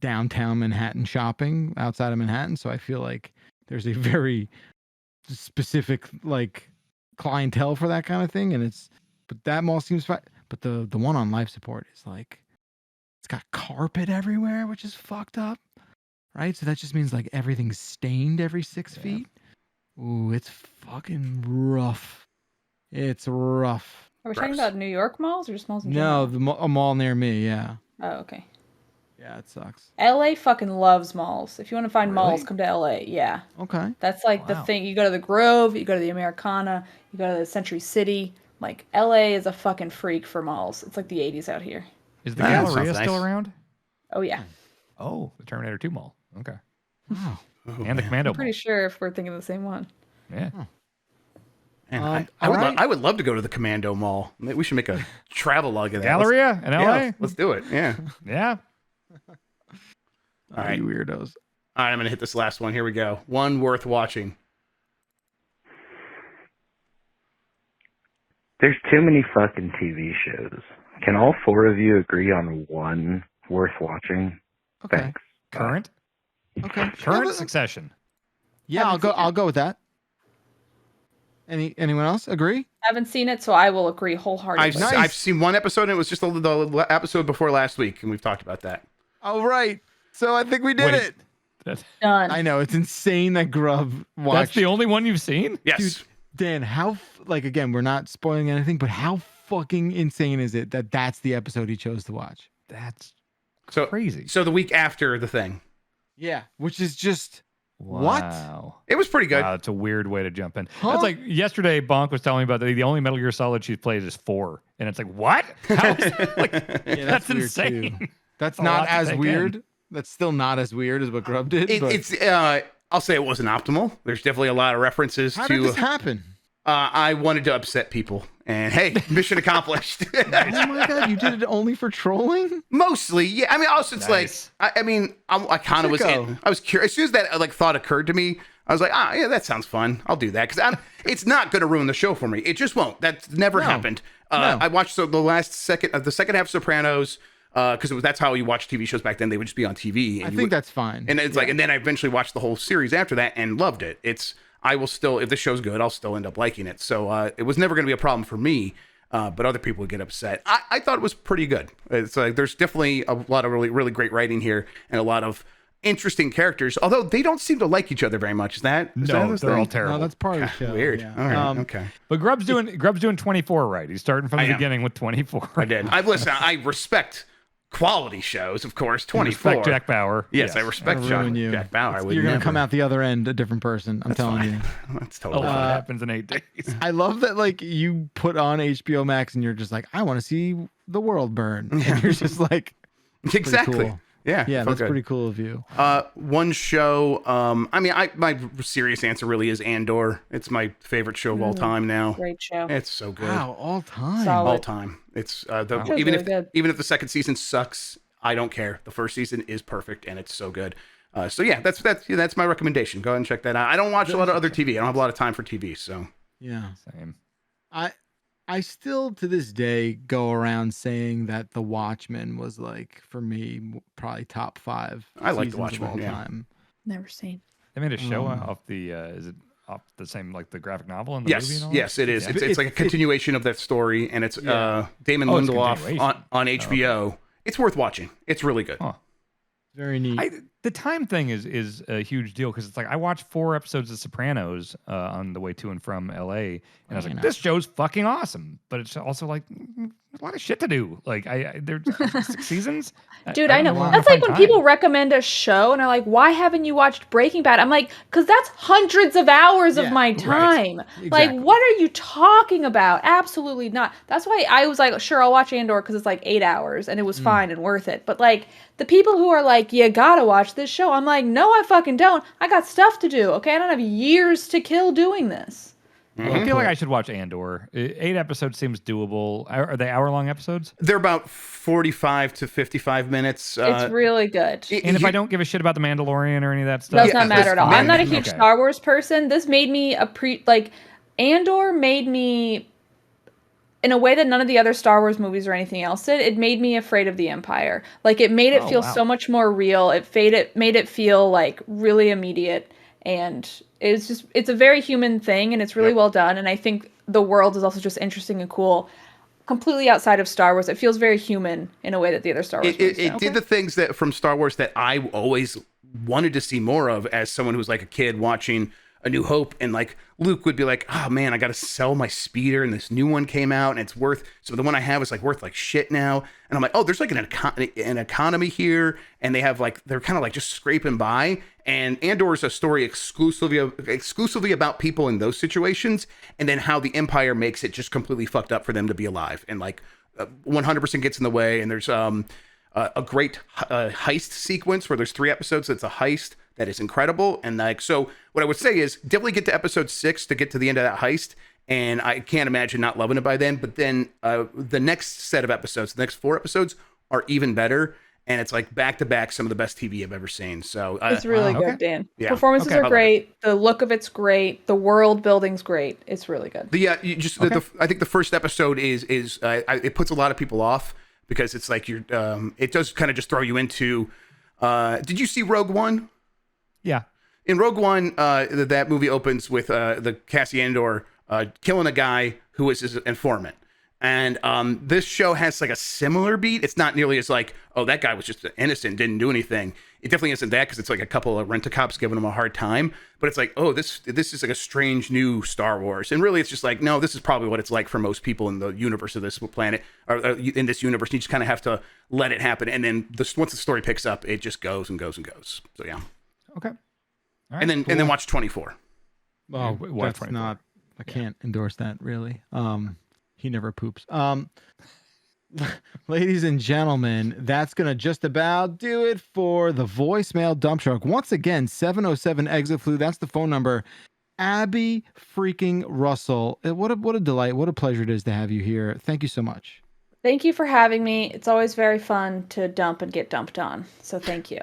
downtown Manhattan shopping outside of Manhattan. So I feel like there's a very specific like clientele for that kind of thing, but that mall seems fine. But the one on life support is like it's got carpet everywhere, which is fucked up. Right? So that just means like everything's stained every 6 feet. Ooh, it's fucking rough. It's rough. Are we talking about New York malls or just malls in No, general? a mall near me, yeah. Oh, okay. Yeah, it sucks. LA fucking loves malls. If you want to find malls, come to LA. Yeah. Okay. That's like the thing. You go to the Grove, you go to the Americana, you go to the Century City. Like, LA is a fucking freak for malls. It's like the 80s out here. Is the Galleria still around? Oh, yeah. Oh, the Terminator 2 mall. Okay. Wow. And the Commando I'm pretty sure if we're thinking of the same one. Yeah. Man, I would love to go to the Commando Mall. We should make a travel log of that. Galleria in LA? Yeah, let's do it. Yeah. Yeah. All right. You weirdos. All right, I'm going to hit this last one. Here we go. One worth watching. There's too many fucking TV shows. Can all four of you agree on one worth watching? Okay. Thanks. Current? Okay. Current Succession. Yeah, I'll go with that. Anyone else agree? Haven't seen it, so I will agree wholeheartedly. I've seen one episode, and it was just the episode before last week, and we've talked about that. Oh, right. So I think we did it. Done. I know. It's insane that Grub watched. That's the only one you've seen? Yes. Dude, Dan, how, again, we're not spoiling anything, but how fucking insane is it that that's the episode he chose to watch? That's crazy. So the week after the thing. Yeah, which is just Wow. It was pretty good. Wow, it's a weird way to jump in. Huh? That's like yesterday, Bonk was telling me about the only Metal Gear Solid she's played is 4. And it's like, what? How is, Yeah, that's weird, insane. too. That's A lot not to as take weird. in. That's still not as weird as what Grub did. but It's I'll say it wasn't optimal. There's definitely a lot of references how to. did this happen? I wanted to upset people, and hey, mission accomplished. Oh my god, you did it only for trolling? Mostly, yeah. I mean, also it's Nice. like, I kind of was. Sicko. I was curious as soon as that thought occurred to me. I was like, yeah, that sounds fun. I'll do that because it's not going to ruin the show for me. It just won't. That's never happened. No. I watched the second half of Sopranos because that's how you watch TV shows back then. They would just be on TV. And I think that's fine. And it's like, and then I eventually watched the whole series after that and loved it. I will still, if the show's good, I'll still end up liking it. So it was never going to be a problem for me, but other people would get upset. I thought it was pretty good. It's like there's definitely a lot of really, really great writing here and a lot of interesting characters, although they don't seem to like each other very much. Is that No, they're all No, terrible. that's part of the show. weird? yeah. All right, okay. But Grub's doing 24 right. He's starting from the I am. beginning with 24. I did. I respect quality shows, of course. 24. Respect Jack Bauer. Yes, I respect That'll ruin you. Jack Bauer. I would You're gonna never. come out the other end a different person. I'm telling you. That's Oh, totally what fine. happens in 8 days? I love that you put on HBO Max and you're just like, I want to see the world burn. And you're just like, Exactly. cool. Yeah, Yeah, felt that's good. pretty cool of you. One show. My serious answer really is Andor. It's my favorite show of all time now. Great show. It's so good. Wow, all time. Solid. All time. It's Show's even really good. if the second season sucks, I don't care. The first season is perfect and it's so good. So yeah, that's my recommendation. Go ahead and check that out. I don't watch a lot of other TV. I don't have a lot of time for TV. So Yeah. Same. I still to this day go around saying that The Watchmen was for me probably top 5. I like The seasons of Watchmen, all yeah. time. Never seen. They made a show off the, is it off the same, the graphic novel and the movie yes, and all yes, it is. Yeah. It's like a continuation of that story, and it's Yeah. Damon Oh, it's a Lindelof continuation. on HBO. It's worth watching. It's really good. Huh. Very neat. The time thing is a huge deal because it's like I watched 4 episodes of Sopranos on the way to and from LA, and I was like, this show's fucking awesome. But it's also a lot of shit to do. There's 6 seasons. Dude, I know. where I'm That's gonna like when find people time. recommend a show and are like, why haven't you watched Breaking Bad? I'm like, because that's hundreds of hours of Yeah, my right. time. Exactly. Like, what are you talking about? Absolutely not. That's why I was like, sure, I'll watch Andor because it's 8 hours and it was fine and worth it. But the people who are like, you gotta watch this show, I'm like, no, I fucking don't. I got stuff to do, okay? I don't have years to kill doing this. I feel like I should watch Andor. 8 episodes seems doable. Are they hour-long episodes? They're about 45 to 55 minutes. It's really good. And if I don't give a shit about the Mandalorian or any of that stuff, Does not matter at all. I'm not a huge Okay. Star Wars person. This made me Andor made me, in a way that none of the other Star Wars movies or anything else did, it made me afraid of the Empire. Like, it made it feel so much more real. It made it feel like really immediate, and it's a very human thing, and it's really well done. And I think the world is also just interesting and cool. Completely outside of Star Wars, it feels very human in a way that the other Star Wars movies It did the things that from Star Wars that I always wanted to see more of as someone who was like a kid watching A New Hope, and like Luke would be like, oh man, I got to sell my speeder, and this new one came out, and it's worth, so the one I have is like worth like shit now, and I'm like, oh, there's like an economy here, and they have like, they're kind of like just scraping by, and Andor is a story exclusively about people in those situations, and then how the Empire makes it just completely fucked up for them to be alive, and like 100% gets in the way, and there's a great heist sequence where there's 3 episodes. It's a heist that is incredible. And like, so what I would say is definitely get to episode 6 to get to the end of that heist. And I can't imagine not loving it by then. But then the next set of episodes, the next 4 episodes are even better. And it's like back to back some of the best TV I've ever seen. So it's really good, Dan. Yeah. Performances Okay. are great. The look of it's great. The world building's great. It's really good. I think the first episode is it puts a lot of people off because it's like it does kind of just throw you into. Did you see Rogue One? Yeah. In Rogue One, that movie opens with the Cassian Andor killing a guy who is his informant. And this show has like a similar beat. It's not nearly as like, oh, that guy was just innocent, didn't do anything. It definitely isn't that, because it's like a couple of rent-a-cops giving him a hard time. But it's like, oh, this is like a strange new Star Wars. And really, it's just like, no, this is probably what it's like for most people in the universe of this planet, or in this universe. You just kind of have to let it happen. And then once the story picks up, it just goes and goes and goes. So yeah. Okay. All right, and then watch 24. Oh, Why that's 24? not. I can't endorse that really. He never poops. Ladies and gentlemen, that's gonna just about do it for the voicemail dump truck. Once again, 707 exit flu. That's the phone number. Abby freaking Russell. What a delight. What a pleasure it is to have you here. Thank you so much. Thank you for having me. It's always very fun to dump and get dumped on. So thank you.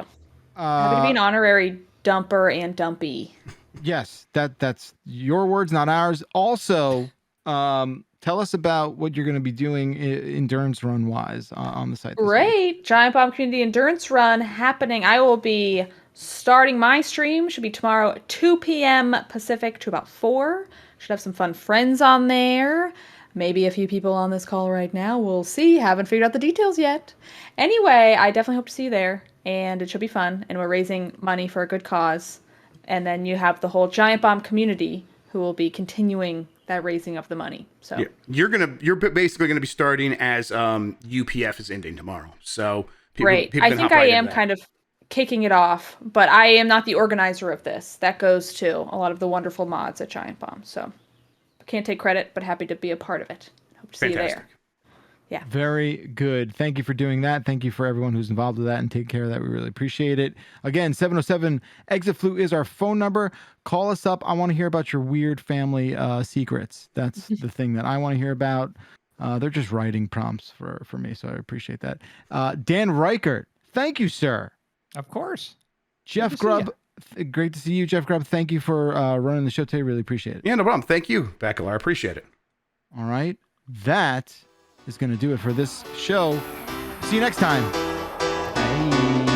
Happy to be an honorary dumper and dumpy. Yes, that's your words, not ours. Also, tell us about what you're going to be doing endurance run wise on the site. Great. Giant Bomb Community Endurance Run happening. I will be starting my stream. Should be tomorrow at 2 p.m. Pacific to about 4. Should have some fun friends on there. Maybe a few people on this call right now. We'll see. Haven't figured out the details yet. Anyway, I definitely hope to see you there. And it should be fun. And we're raising money for a good cause. And then you have the whole Giant Bomb community who will be continuing that raising of the money. So yeah. You're basically gonna be starting as UPF is ending tomorrow. So people I can think hop I right am into that. kind of kicking it off, but I am not the organizer of this. That goes to a lot of the wonderful mods at Giant Bomb. So can't take credit, but happy to be a part of it. Hope to see you there. Yeah. Very good. Thank you for doing that. Thank you for everyone who's involved with that and take care of that. We really appreciate it. Again, 707 exit flu is our phone number. Call us up. I want to hear about your weird family secrets. That's the thing that I want to hear about. They're just writing prompts for me, so I appreciate that. Dan Reichert, thank you, sir. Of course. Jeff Grubb, great to see you. Jeff Grubb, thank you for running the show today. Really appreciate it. Yeah, no problem. Thank you, Bacalar. I appreciate it. All right. That is going to do it for this show. See you next time. Bye.